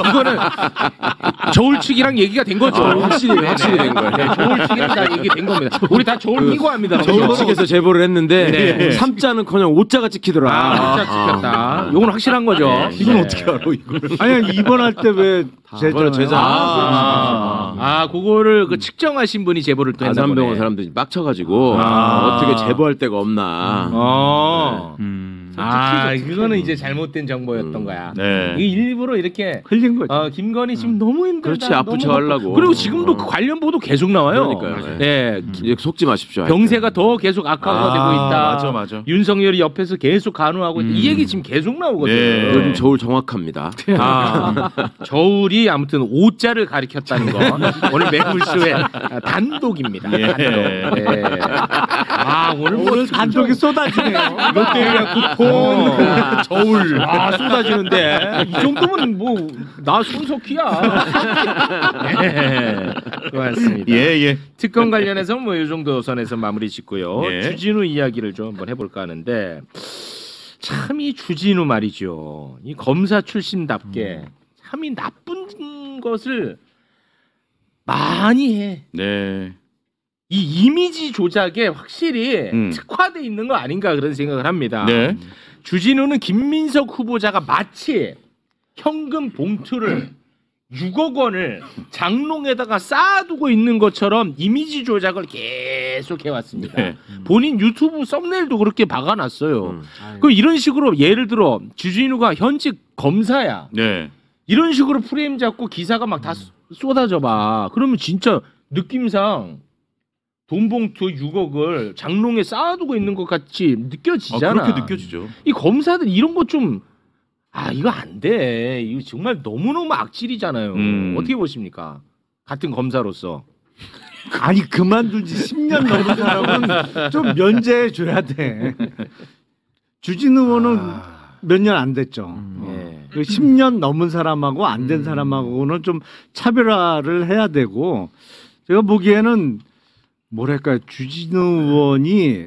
[SPEAKER 2] 이거는 저울치기랑 얘기가 된 거죠.
[SPEAKER 6] 확실히 된 거예요.
[SPEAKER 2] 네, 저울치기랑 다 얘기된 겁니다. 우리 다 저울 끼고 합니다.
[SPEAKER 6] 저울 측에서 제보를 했는데
[SPEAKER 2] 네.
[SPEAKER 6] 3자는커녕 5자가 찍히더라.
[SPEAKER 2] 진짜 찍혔다. 요건 확실한 거죠.
[SPEAKER 3] 이건
[SPEAKER 2] 네.
[SPEAKER 3] 어떻게 알아 이걸?
[SPEAKER 4] 아니 입원할 때 왜 제잖아요.
[SPEAKER 2] 그거를 그 측정하신 분이 제보를 또 했나
[SPEAKER 6] 아산병원
[SPEAKER 2] 보네.
[SPEAKER 6] 사람들이 빡쳐가지고 어떻게 제보할 데가 없나.
[SPEAKER 2] 그거는 이제 잘못된 정보였던 거야.
[SPEAKER 3] 네.
[SPEAKER 2] 이 일부러 이렇게
[SPEAKER 4] 흘린 거죠.
[SPEAKER 2] 김건희 지금 너무 힘들다.
[SPEAKER 6] 그렇지, 아프쳐 하려고.
[SPEAKER 2] 그리고 지금도 그 관련 보도 계속 나와요.
[SPEAKER 6] 그러니까요.
[SPEAKER 2] 네.
[SPEAKER 6] 이제 속지 마십시오.
[SPEAKER 2] 병세가 더 계속 악화가 되고 있다.
[SPEAKER 3] 맞아.
[SPEAKER 2] 윤석열이 옆에서 계속 간호하고 있다. 이 얘기 지금 계속 나오거든요.
[SPEAKER 3] 네.
[SPEAKER 6] 요즘 저울 정확합니다.
[SPEAKER 2] 저울이 아무튼 5자를 가리켰다는 거 오늘 매불쇼의 단독입니다.
[SPEAKER 3] 예.
[SPEAKER 2] 단독. 네. 오늘
[SPEAKER 4] 단독이 쏟아지네요.
[SPEAKER 2] 롯데리아 쿠폰 저울 쏟아지는데 이 정도면 뭐 나 손석희야. 네. 고맙습니다.
[SPEAKER 3] 예.
[SPEAKER 2] 특검 관련해서 뭐 이 정도 선에서 마무리 짓고요.
[SPEAKER 3] 예.
[SPEAKER 2] 주진우 이야기를 좀 한번 해볼까 하는데 참 이 주진우 말이죠. 이 검사 출신답게 참 이 나쁜 것을 많이 해.
[SPEAKER 3] 네.
[SPEAKER 2] 이 이미지 조작에 확실히 특화돼 있는 거 아닌가 그런 생각을 합니다.
[SPEAKER 3] 네.
[SPEAKER 2] 주진우는 김민석 후보자가 마치 현금 봉투를 6억 원을 장롱에다가 쌓아두고 있는 것처럼 이미지 조작을 계속 해왔습니다.
[SPEAKER 3] 네.
[SPEAKER 2] 본인 유튜브 썸네일도 그렇게 박아놨어요. 그럼 이런 식으로 예를 들어 주진우가 현직 검사야.
[SPEAKER 3] 네.
[SPEAKER 2] 이런 식으로 프레임 잡고 기사가 막 다 쏟아져 봐. 그러면 진짜 느낌상 돈 봉투 6억을 장롱에 쌓아두고 있는 것 같이 느껴지잖아.
[SPEAKER 3] 그렇게 느껴지죠.
[SPEAKER 2] 이 검사들 이런 거 좀 이거 안 돼. 이거 정말 너무너무 악질이잖아요. 어떻게 보십니까? 같은 검사로서.
[SPEAKER 4] 아니 그만둔 지 10년 넘은 사람은 좀 면제해 줘야 돼. 주진우 의원은 몇 년 안 됐죠.
[SPEAKER 2] 예.
[SPEAKER 4] 그 10년 넘은 사람하고 안 된 사람하고는 좀 차별화를 해야 되고 제가 보기에는 뭐랄까 주진우 의원이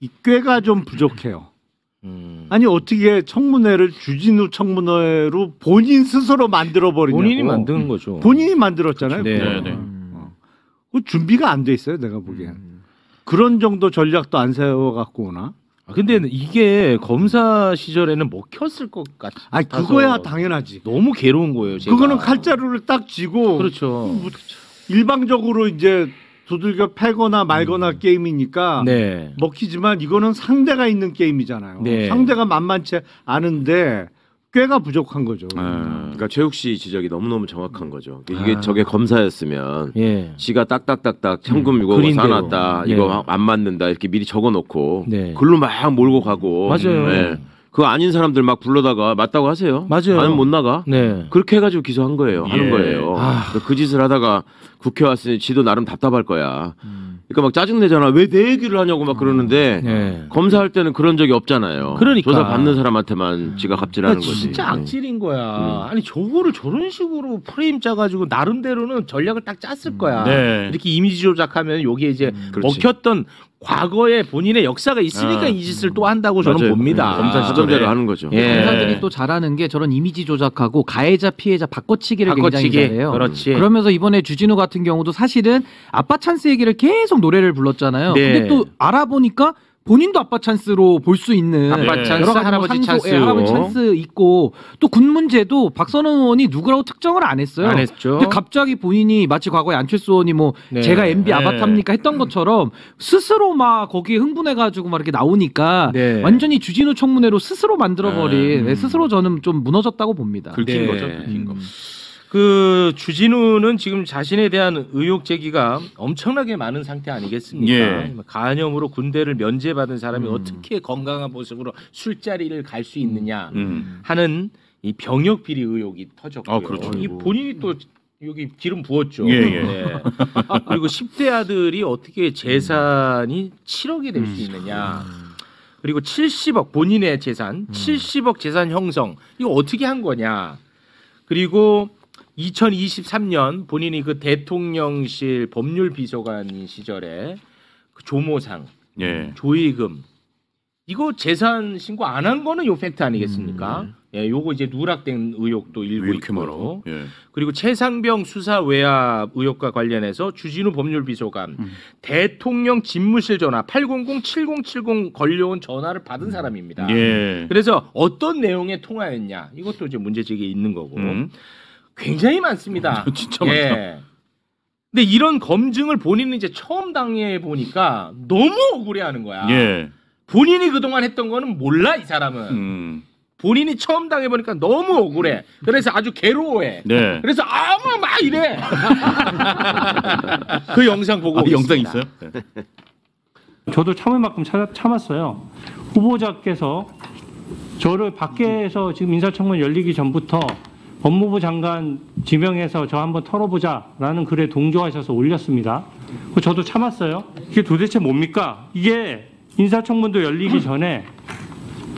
[SPEAKER 4] 이 꾀가 좀 부족해요. 아니 어떻게 청문회를 주진우 청문회로 본인 스스로 만들어 버리냐고.
[SPEAKER 2] 본인이 만드는 거죠.
[SPEAKER 4] 본인이 만들었잖아요.
[SPEAKER 2] 네.
[SPEAKER 4] 그거.
[SPEAKER 3] 네.
[SPEAKER 4] 그 준비가 안 돼 있어요, 내가 보기엔. 그런 정도 전략도 안 세워 갖고 오나?
[SPEAKER 2] 근데 이게 검사 시절에는 먹혔을 것 같아서.
[SPEAKER 4] 아니 그거야 당연하지.
[SPEAKER 2] 너무 괴로운 거예요. 제가.
[SPEAKER 4] 그거는 칼자루를 딱 쥐고
[SPEAKER 2] 그렇죠.
[SPEAKER 4] 일방적으로 이제 두들겨 패거나 말거나 게임이니까
[SPEAKER 2] 네.
[SPEAKER 4] 먹히지만 이거는 상대가 있는 게임이잖아요.
[SPEAKER 2] 네.
[SPEAKER 4] 상대가 만만치 않은데 꾀가 부족한 거죠.
[SPEAKER 6] 그러니까 최욱 씨 지적이 너무너무 정확한 거죠. 이게 저게 검사였으면
[SPEAKER 2] 예.
[SPEAKER 6] 지가 딱딱딱딱 현금 6억 원
[SPEAKER 2] 그린 대로.
[SPEAKER 6] 사놨다.
[SPEAKER 2] 예.
[SPEAKER 6] 이거 안 맞는다. 이렇게 미리 적어놓고
[SPEAKER 2] 네.
[SPEAKER 6] 글로 막 몰고 가고
[SPEAKER 2] 맞아요.
[SPEAKER 6] 네. 그 아닌 사람들 막 불러다가 맞다고 하세요.
[SPEAKER 2] 맞아요.
[SPEAKER 6] 나는 못 나가.
[SPEAKER 2] 네.
[SPEAKER 6] 그렇게 해가지고 기소한 거예요.
[SPEAKER 3] 예.
[SPEAKER 6] 하는 거예요. 그 짓을 하다가 국회 왔으니 지도 나름 답답할 거야. 그러니까 막 짜증내잖아. 왜 내 얘기를 하냐고 막 그러는데
[SPEAKER 2] 네.
[SPEAKER 6] 검사할 때는 그런 적이 없잖아요.
[SPEAKER 2] 그러니까.
[SPEAKER 6] 조사 받는 사람한테만 지가 갑질하는
[SPEAKER 2] 그러니까
[SPEAKER 6] 거지.
[SPEAKER 2] 진짜 악질인 거야. 아니 저거를 저런 식으로 프레임 짜가지고 나름대로는 전략을 딱 짰을 거야.
[SPEAKER 3] 네.
[SPEAKER 2] 이렇게 이미지 조작하면 여기에 이제
[SPEAKER 6] 그렇지.
[SPEAKER 2] 먹혔던 과거에 본인의 역사가 있으니까 이 짓을 또 한다고 저는
[SPEAKER 6] 맞아요.
[SPEAKER 2] 봅니다.
[SPEAKER 6] 검사 시점대로 하는 거죠.
[SPEAKER 2] 예.
[SPEAKER 7] 검사들이 또 잘하는 게 저런 이미지 조작하고 가해자 피해자 바꿔치기를
[SPEAKER 2] 바꿔치기.
[SPEAKER 7] 굉장히 잘해요.
[SPEAKER 2] 그렇지.
[SPEAKER 7] 그러면서 이번에 주진우 같은 경우도 사실은 아빠 찬스 얘기를 계속 노래를 불렀잖아요.
[SPEAKER 2] 네.
[SPEAKER 7] 근데 또 알아보니까 본인도 아빠 찬스로 볼 수 있는
[SPEAKER 2] 아빠
[SPEAKER 3] 네.
[SPEAKER 2] 찬스,
[SPEAKER 7] 여러 가지
[SPEAKER 2] 할아버지
[SPEAKER 7] 상소,
[SPEAKER 2] 찬스.
[SPEAKER 7] 예, 할아버지 찬스 있고 또 군 문제도 박선원 의원이 누구라고 특정을 안 했어요.
[SPEAKER 2] 안 했죠.
[SPEAKER 7] 근데 갑자기 본인이 마치 과거에 안철수 의원이 뭐
[SPEAKER 2] 네.
[SPEAKER 7] 제가 MB
[SPEAKER 3] 네.
[SPEAKER 7] 아바타입니까 했던 것처럼 스스로 막 거기에 흥분해가지고 막 이렇게 나오니까
[SPEAKER 2] 네.
[SPEAKER 7] 완전히 주진우 청문회로 스스로 만들어버린
[SPEAKER 3] 네.
[SPEAKER 7] 스스로 저는 좀 무너졌다고 봅니다.
[SPEAKER 3] 긁힌
[SPEAKER 2] 네.
[SPEAKER 3] 거죠. 긁힌 거.
[SPEAKER 2] 그 주진우는 지금 자신에 대한 의혹 제기가 엄청나게 많은 상태 아니겠습니까?
[SPEAKER 3] 예.
[SPEAKER 2] 간염으로 군대를 면제받은 사람이 어떻게 건강한 모습으로 술자리를 갈 수 있느냐 하는 이 병역 비리 의혹이 터졌고요.
[SPEAKER 3] 아, 그렇죠.
[SPEAKER 2] 이 본인이 또 여기 기름 부었죠.
[SPEAKER 3] 예, 예.
[SPEAKER 2] 네. 그리고 10대 아들이 어떻게 재산이 7억이 될 수 있느냐. 그리고 70억 본인의 재산, 70억 재산 형성 이거 어떻게 한 거냐. 그리고 2023년 본인이 그 대통령실 법률 비서관인 시절에 그 조모상,
[SPEAKER 3] 예.
[SPEAKER 2] 조의금 이거 재산 신고 안 한 거는 요 팩트 아니겠습니까? 예, 요거 이제 누락된 의혹도
[SPEAKER 3] 왜
[SPEAKER 2] 일부
[SPEAKER 3] 이렇게
[SPEAKER 2] 있고.
[SPEAKER 3] 많아? 예.
[SPEAKER 2] 그리고 최상병 수사 외압 의혹과 관련해서 주진우 법률비서관 대통령 집무실 전화 800-7070 걸려온 전화를 받은 사람입니다.
[SPEAKER 3] 예.
[SPEAKER 2] 그래서 어떤 내용의 통화였냐 이것도 이제 문제제기에 있는 거고 굉장히 많습니다.
[SPEAKER 3] 진짜 많다.
[SPEAKER 2] 예. 근데 이런 검증을 본인은 이제 처음 당해 보니까 너무 억울해하는 거야.
[SPEAKER 3] 예.
[SPEAKER 2] 본인이 그동안 했던 거는 몰라 이 사람은. 본인이 처음 당해보니까 너무 억울해. 그래서 아주 괴로워해.
[SPEAKER 3] 네.
[SPEAKER 2] 그래서 아무 막 이래. 그 영상 보고
[SPEAKER 3] 영상
[SPEAKER 2] 오겠습니다.
[SPEAKER 3] 있어요? 네.
[SPEAKER 8] 저도 참을 만큼 참았어요. 후보자께서 저를 밖에서 지금 인사청문 열리기 전부터 법무부 장관 지명해서 저 한번 털어보자라는 글에 동조하셔서 올렸습니다. 저도 참았어요. 이게 도대체 뭡니까? 이게 인사청문도 열리기 전에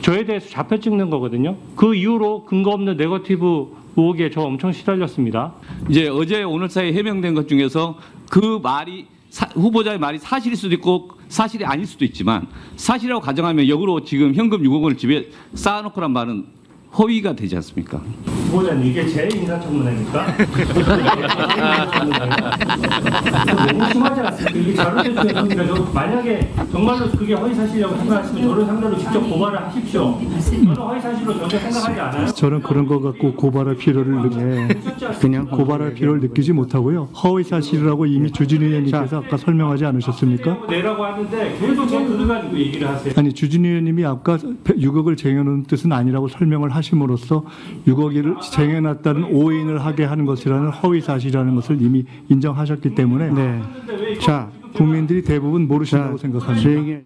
[SPEAKER 8] 저에 대해서 좌표 찍는 거거든요. 그 이후로 근거 없는 네거티브 의혹에 저 엄청 시달렸습니다.
[SPEAKER 9] 이제 어제 오늘 사이에 해명된 것 중에서 그 말이 후보자의 말이 사실일 수도 있고 사실이 아닐 수도 있지만 사실이라고 가정하면 역으로 지금 현금 6억 원을 집에 쌓아놓고란 말은 허위가 되지 않습니까?
[SPEAKER 8] 후보자님 이게 제 인사청문회입니까? 너무 심하지 않습니까? 이게 잘못된 겁니까? 만약에 정말로 그게 허위사실이라고 생각하시면 저를 상대로 직접 고발을 하십시오. 저는 허위사실로 전혀 생각하지 않아요.
[SPEAKER 10] 저는 그런 거 갖고 고발할 필요를 그냥 고발할 필요를 느끼지 못하고요. 허위 사실이라고 이미 주진우 의원님께서 아까 설명하지 않으셨습니까?
[SPEAKER 8] 내라고 하는데 계속 제 그걸 가지고 얘기를 하세요.
[SPEAKER 10] 아니 주진우 의원님이 아까 6억을 쟁여놓은 뜻은 아니라고 설명을 하심으로써 6억을 쟁여놨다는 오인을 하게 하는 것이라는 허위 사실이라는 것을 이미 인정하셨기 때문에 자 국민들이 대부분 모르신다고 생각합니다.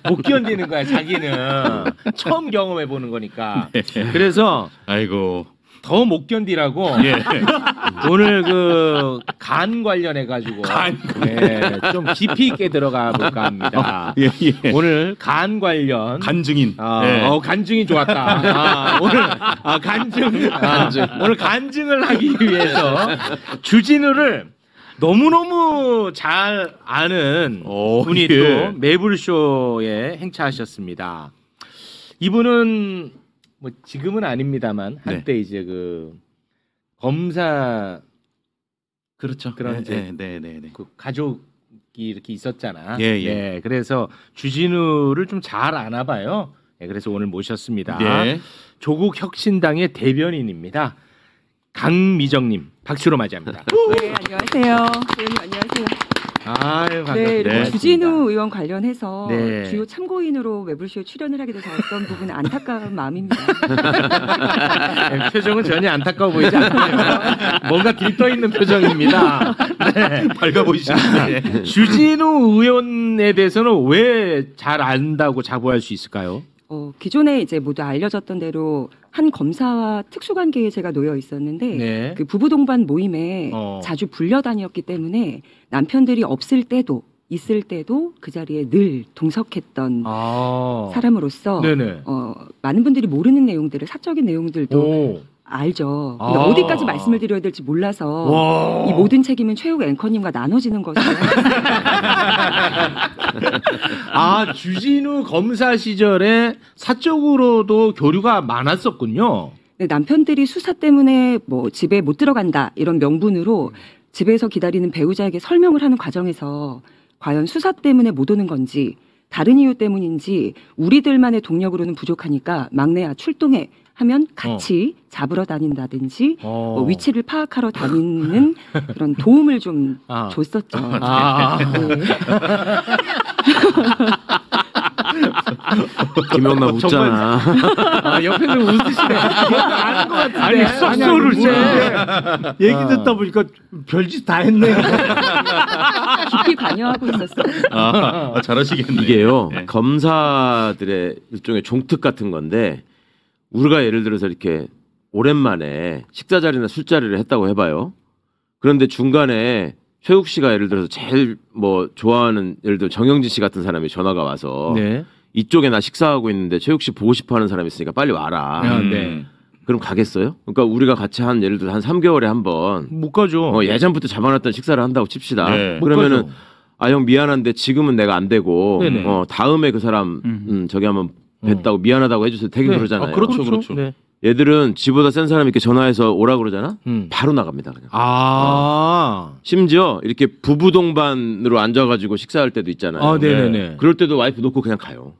[SPEAKER 2] 못 견디는 거야 자기는 처음 경험해 보는 거니까. 그래서
[SPEAKER 3] 아이고
[SPEAKER 2] 더 못 견디라고
[SPEAKER 3] 예.
[SPEAKER 2] 오늘 그 간 관련해 가지고 좀 깊이 있게 들어가 볼까 합니다.
[SPEAKER 3] 예, 예.
[SPEAKER 2] 오늘 간 관련
[SPEAKER 3] 간 증인. 예.
[SPEAKER 2] 간증이 좋았다. 오늘 간증. 오늘 간증을 하기 위해서 주진우를 너무너무 잘 아는 분이
[SPEAKER 3] 예.
[SPEAKER 2] 또 매불쇼에 행차하셨습니다. 이분은 뭐 지금은 아닙니다만 한때 이제 그 검사
[SPEAKER 3] 그렇죠.
[SPEAKER 2] 그런 이제
[SPEAKER 3] 네.
[SPEAKER 2] 그 가족이 이렇게 있었잖아.
[SPEAKER 3] 예, 예.
[SPEAKER 2] 네, 그래서 주진우를 좀 잘 아나 봐요. 네, 그래서 오늘 모셨습니다.
[SPEAKER 3] 예.
[SPEAKER 2] 조국 혁신당의 대변인입니다. 강미정님 박수로 맞이합니다.
[SPEAKER 1] 네, 안녕하세요. 의원님 안녕하세요.
[SPEAKER 2] 아유, 반갑습니다.
[SPEAKER 1] 네, 이렇게 주진우 의원 관련해서
[SPEAKER 2] 네.
[SPEAKER 1] 주요 참고인으로 매불쇼 출연을 하게 돼서 어떤 부분은 안타까운 마음입니다.
[SPEAKER 2] 네, 표정은 전혀 안타까워 보이지 않고요. 뭔가 들떠 있는 표정입니다. 네.
[SPEAKER 3] 밝아 보이시네.
[SPEAKER 2] 주진우 의원에 대해서는 왜 잘 안다고 자부할 수 있을까요?
[SPEAKER 1] 기존에 이제 모두 알려졌던 대로 한 검사와 특수관계에 제가 놓여 있었는데
[SPEAKER 2] 네.
[SPEAKER 1] 그 부부 동반 모임에 자주 불려다녔기 때문에 남편들이 없을 때도 있을 때도 그 자리에 늘 동석했던 사람으로서
[SPEAKER 2] 네네.
[SPEAKER 1] 많은 분들이 모르는 내용들을 사적인 내용들도 알죠. 근데 어디까지 말씀을 드려야 될지 몰라서 이 모든 책임은 최욱 앵커님과 나눠지는 것으로.
[SPEAKER 2] 주진우 검사 시절에 사적으로도 교류가 많았었군요.
[SPEAKER 1] 네, 남편들이 수사 때문에 뭐 집에 못 들어간다 이런 명분으로 집에서 기다리는 배우자에게 설명을 하는 과정에서 과연 수사 때문에 못 오는 건지 다른 이유 때문인지 우리들만의 동력으로는 부족하니까 막내야 출동해 하면 같이 잡으러 다닌다든지 뭐 위치를 파악하러 다니는 그런 도움을 좀 줬었죠. 네.
[SPEAKER 6] 김영나 웃잖아.
[SPEAKER 2] 옆에서 웃으시네. 아는 것 같은데.
[SPEAKER 4] 아니 썩소를 얘기 듣다 보니까 별짓 다 했네.
[SPEAKER 1] 깊이 관여하고 있었어요.
[SPEAKER 3] 잘하시겠네.
[SPEAKER 6] 이게요. 검사들의 일종의 종특 같은 건데 우리가 예를 들어서 이렇게 오랜만에 식사 자리나 술자리를 했다고 해봐요. 그런데 중간에 최욱 씨가 예를 들어서 제일 뭐 좋아하는 예를 들어 정영진 씨 같은 사람이 전화가 와서 이쪽에 나 식사하고 있는데 최욱 씨 보고 싶어하는 사람이 있으니까 빨리 와라. 그럼 가겠어요? 그러니까 우리가 같이 한 예를 들어 한 3개월에 한 번
[SPEAKER 2] 못 가죠.
[SPEAKER 6] 예전부터 잡아놨던 식사를 한다고 칩시다.
[SPEAKER 3] 네.
[SPEAKER 6] 그러면은 형 미안한데 지금은 내가 안 되고 다음에 그 사람 저기 한번 뵀다고 미안하다고 해주세요. 되게 그러잖아요.
[SPEAKER 3] 그렇죠.
[SPEAKER 2] 네.
[SPEAKER 6] 얘들은 지보다 센 사람이 이렇게 전화해서 오라 그러잖아. 바로 나갑니다. 그냥. 심지어 이렇게 부부 동반으로 앉아가지고 식사할 때도 있잖아요.
[SPEAKER 2] 네네네.
[SPEAKER 6] 그럴 때도 와이프 놓고 그냥 가요.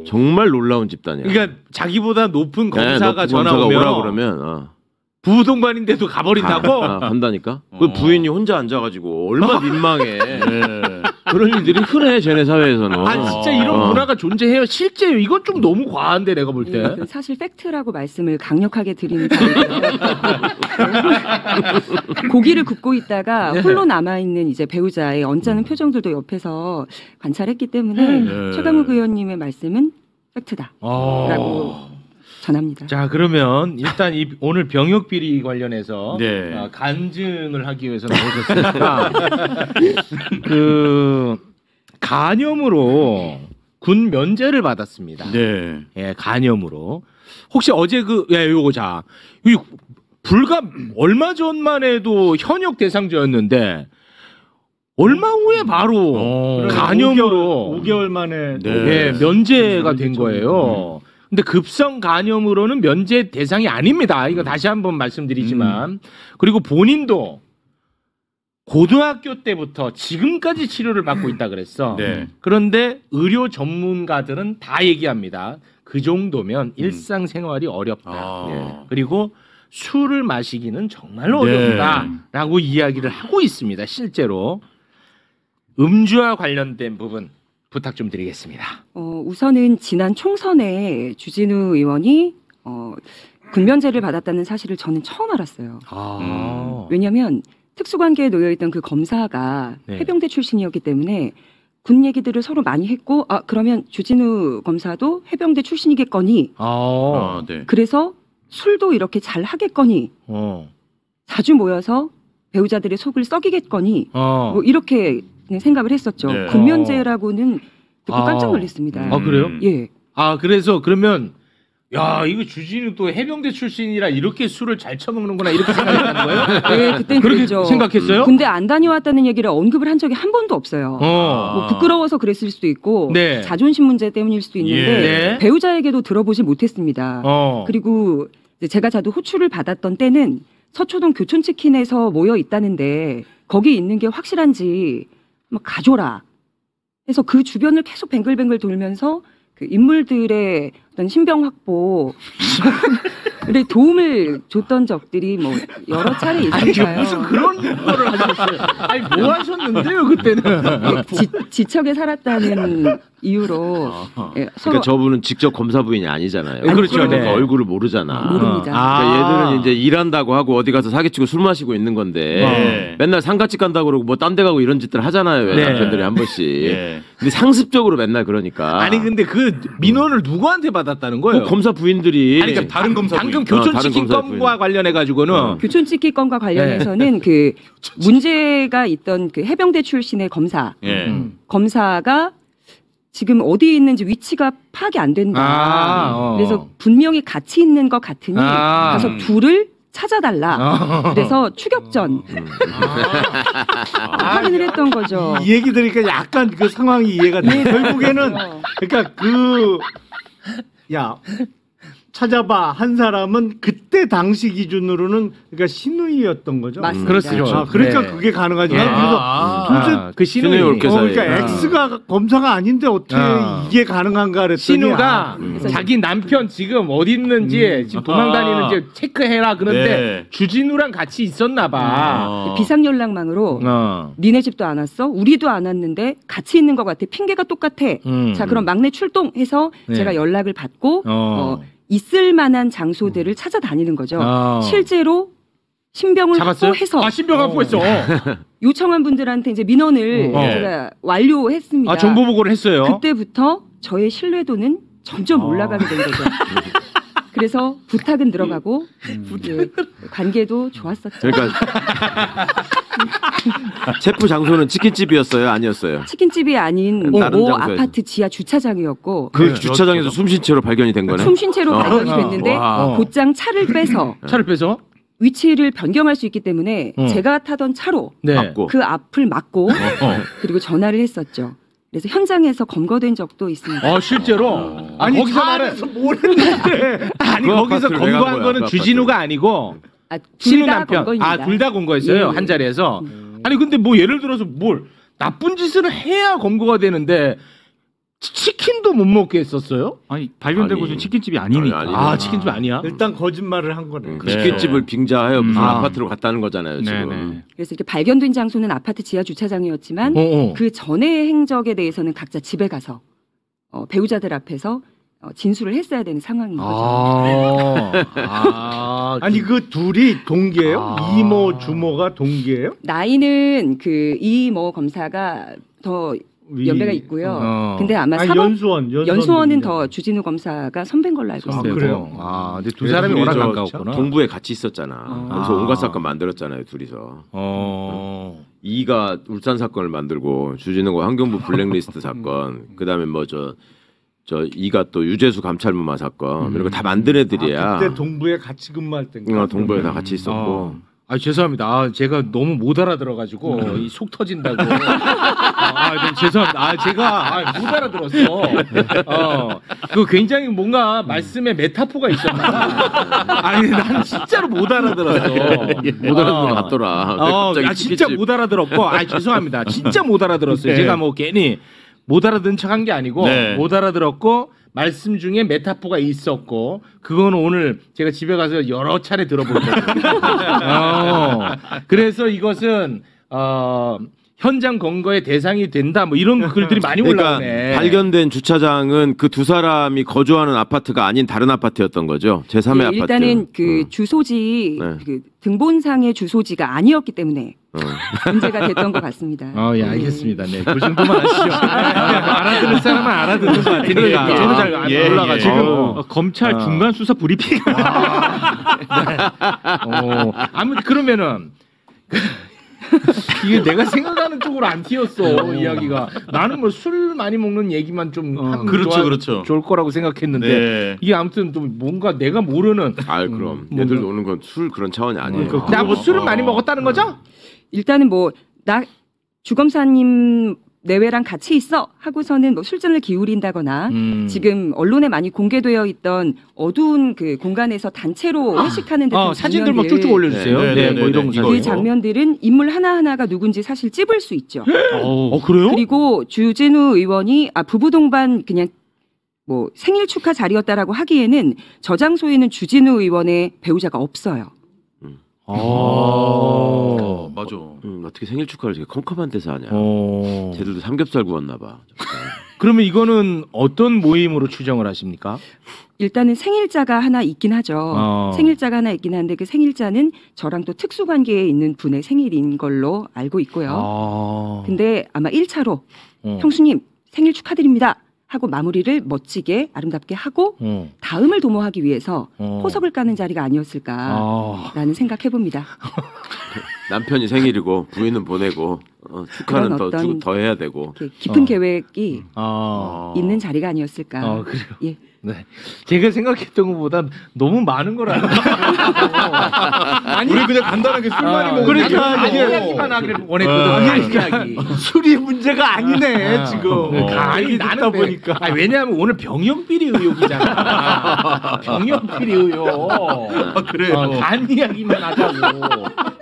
[SPEAKER 6] 정말 놀라운 집단이야.
[SPEAKER 2] 그러니까 자기보다 높은 검사가 전화
[SPEAKER 6] 검사가
[SPEAKER 2] 오면
[SPEAKER 6] 오라 그러면
[SPEAKER 2] 부부 동반인데도 가버린다고?
[SPEAKER 6] 간다니까. 그 부인이 혼자 앉아가지고 얼마나 민망해. 그런 일들이 흔해 쟤네 사회에서는.
[SPEAKER 2] 진짜 이런 문화가 존재해요. 실제요. 이건 좀 너무 과한데 내가 볼 때.
[SPEAKER 1] 네, 사실 팩트라고 말씀을 강력하게 드리는 바이고요. 고기를 굽고 있다가 홀로 남아 있는 이제 배우자의 언짢은 표정들도 옆에서 관찰했기 때문에 최강욱 의원님의 말씀은 팩트다라고. 전합니다.
[SPEAKER 2] 자, 그러면 일단 오늘 병역 비리 관련해서 간증을 하기 위해서 나오셨으니까 그 간염으로 군 면제를 받았습니다. 간염으로. 혹시 어제 요거 불과 얼마 전만 해도 현역 대상자였는데 얼마 후에 바로 간염으로
[SPEAKER 4] 5개월 만에
[SPEAKER 2] 면제가 된 거예요. 근데 급성 간염으로는 면제 대상이 아닙니다. 이거 다시 한번 말씀드리지만. 그리고 본인도 고등학교 때부터 지금까지 치료를 받고 있다 그랬어. 그런데 의료 전문가들은 다 얘기합니다. 그 정도면 일상생활이 어렵다. 그리고 술을 마시기는 정말 어렵다라고 이야기를 하고 있습니다. 실제로. 음주와 관련된 부분 부탁 좀 드리겠습니다.
[SPEAKER 1] 우선은 지난 총선에 주진우 의원이 군면제를 받았다는 사실을 저는 처음 알았어요. 왜냐하면 특수관계에 놓여있던 그 검사가 해병대 출신이었기 때문에 군 얘기들을 서로 많이 했고 그러면 주진우 검사도 해병대 출신이겠거니 그래서 술도 이렇게 잘 하겠거니 자주 모여서 배우자들의 속을 썩이겠거니 뭐 이렇게 생각을 했었죠. 군면제라고는 듣고 깜짝 놀랐습니다.
[SPEAKER 2] 그래요?
[SPEAKER 1] 예.
[SPEAKER 2] 그래서 그러면 이거 주진우 또 해병대 출신이라 이렇게 술을 잘 처먹는구나 이렇게 생각했다는 거예요?
[SPEAKER 1] 네, 그때는
[SPEAKER 2] 그렇게
[SPEAKER 1] 그랬죠.
[SPEAKER 2] 생각했어요?
[SPEAKER 1] 군대 안 다녀왔다는 얘기를 언급을 한 적이 한 번도 없어요. 뭐 부끄러워서 그랬을 수도 있고 자존심 문제 때문일 수도 있는데 배우자에게도 들어보지 못했습니다. 그리고 이제 제가 자도 호출을 받았던 때는 서초동 교촌치킨에서 모여 있다는데 거기 있는 게 확실한지 가줘라 해서 그 주변을 계속 뱅글뱅글 돌면서 그 인물들의 어떤 신병 확보에 도움을 줬던 적들이 뭐 여러 차례 있으니까요.
[SPEAKER 2] 무슨 그런 거를 하셨어요? 뭐 하셨는데요 그때는?
[SPEAKER 1] 지척에 살았다는 이유로 예, 서로
[SPEAKER 6] 그러니까 저분은 직접 검사 부인이 아니잖아요.
[SPEAKER 2] 그렇죠.
[SPEAKER 6] 그러니까
[SPEAKER 2] 네.
[SPEAKER 6] 얼굴을 모르잖아.
[SPEAKER 1] 모릅니다.
[SPEAKER 6] 그러니까 얘들은 이제 일한다고 하고 어디 가서 사기치고 술 마시고 있는 건데 맨날 상가집 간다고 그러고 뭐 딴 데 가고 이런 짓들 하잖아요. 왜 남편들이 한 번씩. 근데 상습적으로 맨날 그러니까.
[SPEAKER 2] 아니 근데 그 민원을 누구한테 받았다는 거예요?
[SPEAKER 6] 그 검사 부인들이.
[SPEAKER 2] 아니 그러니까
[SPEAKER 3] 다른 검사
[SPEAKER 2] 방금
[SPEAKER 3] 부인.
[SPEAKER 2] 교촌치킨 건과 관련해 가지고는
[SPEAKER 1] 교촌치킨 건과 관련해서는 그 문제가 있던 그 해병대 출신의 검사 검사가 지금 어디에 있는지 위치가 파악이 안 된다. 그래서 분명히 같이 있는 것 같으니 가서 둘을 찾아달라. 그래서 추격전 확인을 했던 거죠.
[SPEAKER 4] 이 얘기 들으니까 약간 그 상황이 이해가 돼. 결국에는 그러니까 찾아봐 한 사람은 그때 당시 기준으로는 그러니까 신우이였던 거죠.
[SPEAKER 1] 맞습니다.
[SPEAKER 2] 그렇죠.
[SPEAKER 4] 그러니까
[SPEAKER 2] 네.
[SPEAKER 4] 그게 가능하지. 그래서 도대체
[SPEAKER 2] 그 신우이
[SPEAKER 4] 그러니까 X가 검사가 아닌데 어떻게 이게 가능한가 그랬더니
[SPEAKER 2] 신우가 자기 남편 지금 어디 있는지 지금 도망 다니는지 체크해라 그런데 주진우랑 같이 있었나 봐.
[SPEAKER 1] 비상연락망으로 니네 집도 안 왔어? 우리도 안 왔는데 같이 있는 것 같아. 핑계가 똑같아. 자 그럼 막내 출동해서 제가 연락을 받고 있을 만한 장소들을 찾아다니는 거죠. 실제로 신병을
[SPEAKER 2] 잡았어요?
[SPEAKER 1] 확보해서
[SPEAKER 2] 신병 확보했어.
[SPEAKER 1] 요청한 분들한테 이제 민원을 제가 완료했습니다.
[SPEAKER 2] 정보 보고를 했어요.
[SPEAKER 1] 그때부터 저의 신뢰도는 점점 올라가게 된 거죠. 그래서 부탁은 들어가고 관계도 좋았었죠.
[SPEAKER 6] 그러니까 체포 장소는 치킨집이었어요, 아니었어요?
[SPEAKER 1] 치킨집이 아닌
[SPEAKER 6] 다른
[SPEAKER 1] 모
[SPEAKER 6] 장소에서.
[SPEAKER 1] 아파트 지하 주차장이었고
[SPEAKER 6] 그 주차장에서 숨쉰 채로 발견이 된 거네.
[SPEAKER 1] 숨쉰 채로 발견이 됐는데 곧장 차를 빼서 위치를 변경할 수 있기 때문에 제가 타던 차로 그 앞을 막고 그리고 전화를 했었죠. 그래서 현장에서 검거된 적도 있습니다.
[SPEAKER 2] 실제로?
[SPEAKER 4] 아니
[SPEAKER 2] 거기서
[SPEAKER 4] 차에서 뭘 했는데
[SPEAKER 2] 아니
[SPEAKER 6] 그
[SPEAKER 2] 거기서
[SPEAKER 6] 아파트를 왜 간
[SPEAKER 2] 검거한
[SPEAKER 6] 거야,
[SPEAKER 2] 거는
[SPEAKER 6] 그
[SPEAKER 2] 주진우가 아니고 신우 남편. 둘 다 검거했어요. 한 자리에서. 아니 근데 뭐 예를 들어서 뭘 나쁜 짓을 해야 검거가 되는데 치킨도 못 먹게 했었어요?
[SPEAKER 5] 아니 발견되고 있는 치킨집이 아니니까.
[SPEAKER 2] 치킨집 아니야?
[SPEAKER 4] 일단 거짓말을 한 거네.
[SPEAKER 6] 치킨집을 빙자하여 무슨 아파트로 갔다는 거잖아요, 지금.
[SPEAKER 1] 그래서 이렇게 발견된 장소는 아파트 지하 주차장이었지만 그 전의 행적에 대해서는 각자 집에 가서 배우자들 앞에서 진술을 했어야 되는 상황인 거죠.
[SPEAKER 4] 아니 그 둘이 동기예요? 이모 주모가 동기예요?
[SPEAKER 1] 나이는 그 이모 검사가 더 연배가 있고요. 근데 아마 연수원은 더 주진우 검사가 선배인 걸로 알고 있어요.
[SPEAKER 4] 그래요?
[SPEAKER 2] 근데 두 사람이 워낙 가까웠구나.
[SPEAKER 6] 동부에 같이 있었잖아. 그래서 온갖 사건 만들었잖아요, 둘이서. 이가 울산 사건을 만들고 주진우가 환경부 블랙리스트 사건, 그다음에 뭐 저 이가 또 유재수 감찰무마 사건 이런 거 다 만든 애들이야.
[SPEAKER 4] 그때 동부에 같이 근무할 때인가?
[SPEAKER 6] 동부에 다 같이 있었고.
[SPEAKER 2] 죄송합니다. 제가 너무 못 알아들어가지고 속 터진다고. 죄송합니다. 제가 못 알아들었어. 그 굉장히 뭔가 말씀에 메타포가 있었나. 아니 난 진짜로 못 알아들었어.
[SPEAKER 6] 못 알아들은 것 같더라.
[SPEAKER 2] 진짜 못 알아들었고. 죄송합니다. 진짜 못 알아들었어요. 제가 뭐 괜히 못 알아듣는 척한 게 아니고 못 알아들었고. 말씀 중에 메타포가 있었고 그건 오늘 제가 집에 가서 여러 차례 들어볼 거예요. 그래서 이것은 현장 검거의 대상이 된다 뭐 이런 글들이 많이 올라오네.
[SPEAKER 6] 그러니까 발견된 주차장은 그 두 사람이 거주하는 아파트가 아닌 다른 아파트였던 거죠. 제3의 아파트.
[SPEAKER 1] 일단은 그 주소지 그 등본상의 주소지가 아니었기 때문에 문제가 됐던 것 같습니다.
[SPEAKER 2] 알겠습니다. 네, 그 정도만 하시죠. 알아듣는 사람은 알아듣는 것 같으니까. 저는 잘 몰라가지고.
[SPEAKER 5] 지금 검찰 중간 수사 브리핑.
[SPEAKER 2] 아무튼 그러면은 이게 내가 생각하는 쪽으로 안 튀었어 이야기가. 나는 뭐 술 많이 먹는 얘기만 좀 하면 좋을 거라고 생각했는데 이게 아무튼 좀 뭔가 내가 모르는.
[SPEAKER 6] 그럼 얘들 노는 건 술 그런 차원이 아니에요.
[SPEAKER 2] 나 뭐 술을 많이 먹었다는 거죠?
[SPEAKER 1] 일단은 뭐 나 주검사님 내외랑 같이 있어 하고서는 뭐 술잔을 기울인다거나 지금 언론에 많이 공개되어 있던 어두운 그 공간에서 단체로 회식하는 듯한
[SPEAKER 2] 사진들 막 쭉쭉 올려주세요. 뭐 이런
[SPEAKER 1] 그 장면들은 인물 하나하나가 누군지 사실 찝을 수 있죠.
[SPEAKER 2] 그래요?
[SPEAKER 1] 그리고 주진우 의원이 부부 동반 그냥 뭐 생일 축하 자리였다라고 하기에는 저 장소에는 주진우 의원의 배우자가 없어요.
[SPEAKER 3] 맞아.
[SPEAKER 6] 어떻게 생일 축하를 저렇게 컴컴한 데서 하냐. 쟤들도 삼겹살 구웠나 봐.
[SPEAKER 2] 그러면 이거는 어떤 모임으로 추정을 하십니까?
[SPEAKER 1] 일단은 생일자가 하나 있긴 하죠. 생일자가 하나 있긴 한데 그 생일자는 저랑 또 특수관계에 있는 분의 생일인 걸로 알고 있고요. 근데 아마 1차로 형수님 생일 축하드립니다 하고 마무리를 멋지게 아름답게 하고 다음을 도모하기 위해서 포석을 까는 자리가 아니었을까라는 생각해봅니다.
[SPEAKER 6] 남편이 생일이고 부인은 보내고 축하는 더 해야 되고
[SPEAKER 1] 깊은 계획이 있는 자리가 아니었을까.
[SPEAKER 2] 그래요?
[SPEAKER 1] 예.
[SPEAKER 2] 네. 제가 생각했던 것보다 너무 많은 걸 알고.
[SPEAKER 3] 아니, 우리 그냥 간단하게 술만이 먹으면
[SPEAKER 2] 그러니까 이야기만 하기를 원했거든.
[SPEAKER 4] 술이 문제가 아니네 지금.
[SPEAKER 2] 아니 나는 보니까. 왜냐하면 오늘 병역 비리 의혹이잖아. 병역 비리 의혹.
[SPEAKER 3] 그래요.
[SPEAKER 2] 간 이야기만 하자고.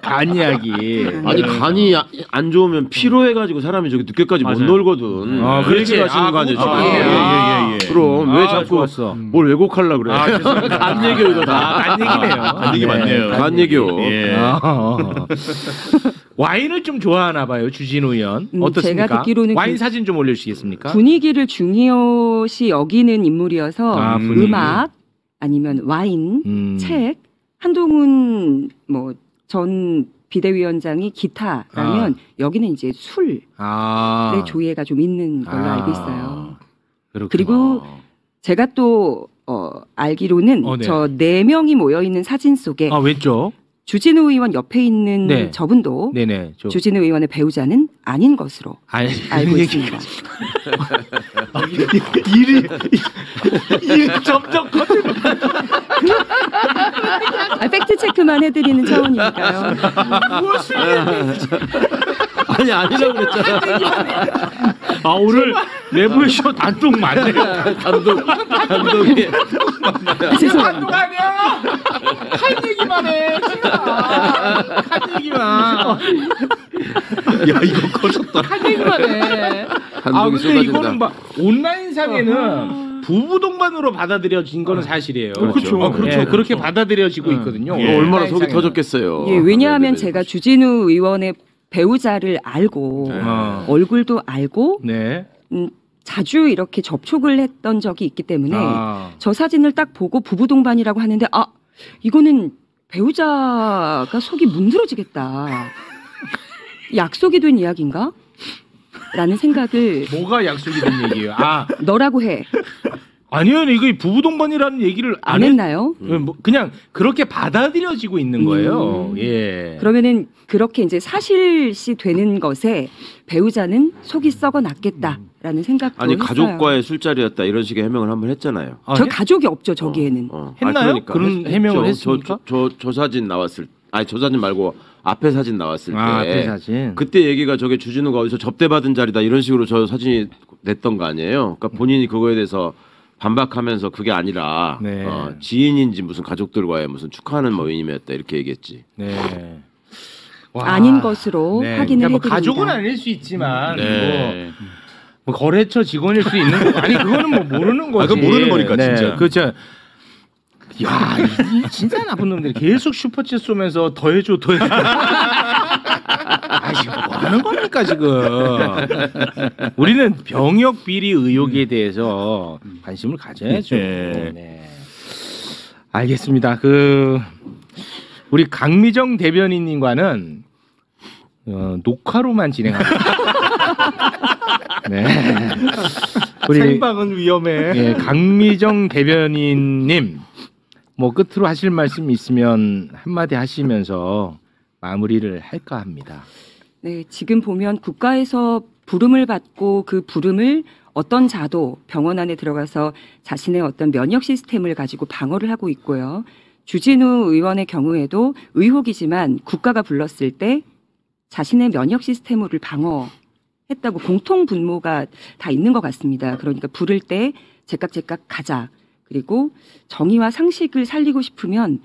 [SPEAKER 2] 간 이야기.
[SPEAKER 6] 아니 간이 안 좋으면 피로해가지고 사람이 저기 늦게까지 못 놀거든. 그 얘기 하시는 거 아니에요 지금. 그럼 왜 자꾸 뭘 왜곡하려고 그래. 간 얘기요 이거 다.
[SPEAKER 2] 간 얘기네요.
[SPEAKER 3] 간 얘기 맞네요.
[SPEAKER 6] 간 얘기요.
[SPEAKER 2] 와인을 좀 좋아하나 봐요 주진우 의원. 어떻습니까?
[SPEAKER 1] 제가 듣기로는
[SPEAKER 2] 와인 사진 좀 올려주시겠습니까?
[SPEAKER 1] 분위기를 중요시 여기는 인물이어서 음악 아니면 와인, 책, 한동훈 전 비대위원장이 기타라면 여기는 이제 술의 조예가 좀 있는 걸로 알고 있어요.
[SPEAKER 2] 그렇구나.
[SPEAKER 1] 그리고 제가 또 알기로는
[SPEAKER 2] 네.
[SPEAKER 1] 저 4명이 모여 있는 사진 속에
[SPEAKER 2] 왼쪽
[SPEAKER 1] 주진우 의원 옆에 있는
[SPEAKER 2] 네.
[SPEAKER 1] 저분도
[SPEAKER 2] 네네.
[SPEAKER 1] 주진우 의원의 배우자는 아닌 것으로 알고 있습니다.
[SPEAKER 4] 일이 점점 커지는.
[SPEAKER 1] 팩트 체크만 해드리는 차원이니까요.
[SPEAKER 6] 아니 아니라고 그랬잖아.
[SPEAKER 2] 오늘 레브쇼 단독 맞네요.
[SPEAKER 6] 감독이.
[SPEAKER 1] 죄송합니다.
[SPEAKER 2] 단독 아니야. 할 얘기만 해. 할 얘기만.
[SPEAKER 3] 야 이거 커졌다.
[SPEAKER 2] 할 얘기만 해. 근데 이거는 막 온라인상에는 부부 동반으로 받아들여진 거는 사실이에요.
[SPEAKER 4] 그렇죠.
[SPEAKER 2] 그렇죠. 그렇게 받아들여지고 있거든요.
[SPEAKER 6] 얼마나 속이 터졌겠어요.
[SPEAKER 1] 예, 왜냐하면 제가 주진우 의원의 배우자를 알고 얼굴도 알고 자주 이렇게 접촉을 했던 적이 있기 때문에 저 사진을 딱 보고 부부 동반이라고 하는데 이거는 배우자가 속이 문드러지겠다. 약속이 된 이야기인가? 라는 생각을.
[SPEAKER 2] 뭐가 약속이 된 얘기예요?
[SPEAKER 1] 너라고 해.
[SPEAKER 2] 아니요, 이거 부부 동반이라는 얘기를
[SPEAKER 1] 안 했나요?
[SPEAKER 2] 그냥 그렇게 받아들여지고 있는 거예요. 예.
[SPEAKER 1] 그러면은 그렇게 이제 사실시 되는 것에 배우자는 속이 썩어났겠다라는 생각도
[SPEAKER 6] 아니
[SPEAKER 1] 했어요.
[SPEAKER 6] 가족과의 술자리였다 이런 식의 해명을 한번 했잖아요.
[SPEAKER 1] 저 가족이 없죠 저기에는.
[SPEAKER 2] 했나요? 그런 해명을 했습니까?
[SPEAKER 6] 저 사진 나왔을. 저 사진 말고 앞에 사진 나왔을 때.
[SPEAKER 2] 앞에 사진.
[SPEAKER 6] 그때 얘기가 저게 주진우가 어디서 접대받은 자리다 이런 식으로 저 사진이 냈던 거 아니에요. 그러니까 본인이 그거에 대해서 반박하면서 그게 아니라 지인인지 무슨 가족들과의 무슨 축하하는 모임이었다 이렇게 얘기했지.
[SPEAKER 2] 네.
[SPEAKER 1] 아닌 것으로 확인을 해드립니다.
[SPEAKER 2] 가족은 아닐 수 있지만 뭐 거래처 직원일 수 있는 거 아니 그거는 뭐 모르는 거지.
[SPEAKER 3] 그건 모르는 거니까 진짜.
[SPEAKER 2] 그렇죠. 야, 진짜 나쁜 놈들이 계속 슈퍼챗 쏘면서 더해줘. 지금 뭐 하는 겁니까 지금? 우리는 병역 비리 의혹에 대해서 관심을 가져야죠. 네. 알겠습니다. 우리 강미정 대변인님과는 녹화로만 진행합니다. 네. 우리
[SPEAKER 4] 생방은 위험해.
[SPEAKER 2] 강미정 대변인님. 뭐 끝으로 하실 말씀 있으면 한마디 하시면서 마무리를 할까 합니다.
[SPEAKER 1] 네, 지금 보면 국가에서 부름을 받고 그 부름을 어떤 자도 병원 안에 들어가서 자신의 어떤 면역 시스템을 가지고 방어를 하고 있고요. 주진우 의원의 경우에도 의혹이지만 국가가 불렀을 때 자신의 면역 시스템을 방어했다고 공통 분모가 다 있는 것 같습니다. 그러니까 부를 때 제깍 가자. 그리고 정의와 상식을 살리고 싶으면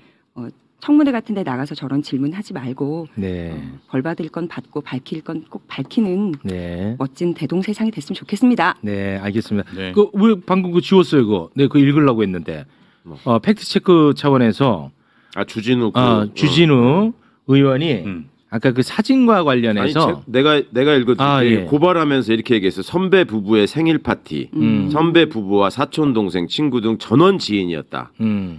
[SPEAKER 1] 청문회 같은 데 나가서 저런 질문하지 말고 벌 받을 건 받고 밝힐 건 꼭 밝히는 멋진 대동세상이 됐으면 좋겠습니다.
[SPEAKER 2] 네, 알겠습니다. 왜 방금 지웠어요, 그거? 그거 읽으려고 했는데 팩트 체크 차원에서
[SPEAKER 6] 주진우
[SPEAKER 2] 의원이 아까 그 사진과 관련해서
[SPEAKER 6] 내가 읽었는데
[SPEAKER 2] 예.
[SPEAKER 6] 고발하면서 이렇게 얘기했어. 선배 부부의 생일 파티, 선배 부부와 사촌 동생, 친구 등 전원 지인이었다.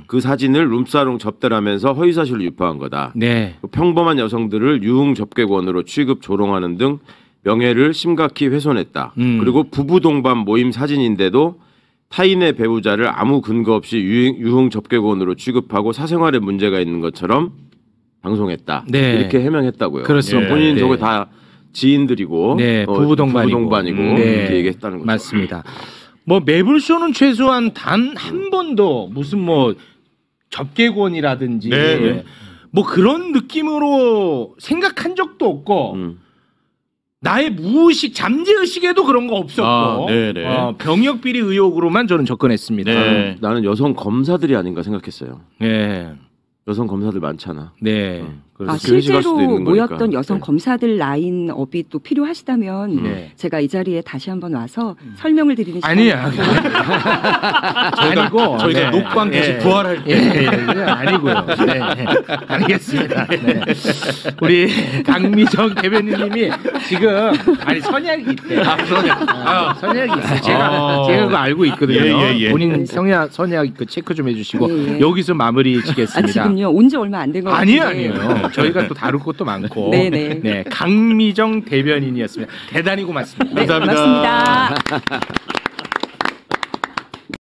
[SPEAKER 6] 그 사진을 룸사롱 접대하면서 허위사실로 유포한 거다.
[SPEAKER 2] 네.
[SPEAKER 6] 평범한 여성들을 유흥 접객원으로 취급 조롱하는 등 명예를 심각히 훼손했다. 그리고 부부 동반 모임 사진인데도 타인의 배우자를 아무 근거 없이 유흥 접객원으로 취급하고 사생활에 문제가 있는 것처럼 방송했다.
[SPEAKER 2] 네.
[SPEAKER 6] 이렇게 해명했다고요.
[SPEAKER 2] 그렇습니다.
[SPEAKER 6] 본인
[SPEAKER 2] 네.
[SPEAKER 6] 저거 다 지인들이고
[SPEAKER 2] 네, 부부 동반이고
[SPEAKER 6] 네. 이렇게 얘기했다는 거죠.
[SPEAKER 2] 맞습니다. 뭐 매불쇼는 최소한 단 한 번도 무슨 뭐 접객원이라든지
[SPEAKER 3] 네.
[SPEAKER 2] 뭐 그런 느낌으로 생각한 적도 없고 나의 무의식 잠재의식에도 그런 거 없었고 병역 비리 의혹으로만 저는 접근했습니다.
[SPEAKER 3] 네.
[SPEAKER 6] 나는 여성 검사들이 아닌가 생각했어요.
[SPEAKER 2] 네.
[SPEAKER 6] 여성 검사들 많잖아.
[SPEAKER 2] 네.
[SPEAKER 6] 그래서 교시갈 수도
[SPEAKER 1] 실제로
[SPEAKER 6] 있는
[SPEAKER 1] 모였던
[SPEAKER 6] 거니까.
[SPEAKER 1] 여성
[SPEAKER 6] 네.
[SPEAKER 1] 검사들 라인업이 또 필요하시다면
[SPEAKER 2] 네.
[SPEAKER 1] 제가 이 자리에 다시 한번 와서 설명을 드리는
[SPEAKER 2] 아니야. 아니고
[SPEAKER 3] 저희가
[SPEAKER 2] 네.
[SPEAKER 3] 녹방 다시
[SPEAKER 2] 네.
[SPEAKER 3] 부활할 때
[SPEAKER 2] 예, 아니고요. 네. 알겠습니다. 네. 우리 강미정 대변인님이 지금 선약이 있대. 선약이 있어요. 제가 그거 알고 있거든요.
[SPEAKER 3] 예.
[SPEAKER 2] 본인 선약 그 체크 좀 해주시고
[SPEAKER 1] 예.
[SPEAKER 2] 여기서 마무리 지겠습니다.
[SPEAKER 1] 지금요 온 지 얼마 안 된 것 같은데.
[SPEAKER 2] 아니에요. 저희가 또 다룰 것도 많고.
[SPEAKER 1] 네네.
[SPEAKER 2] 네, 강미정 대변인이었습니다. 대단히 고맙습니다.
[SPEAKER 1] 네, 고맙습니다.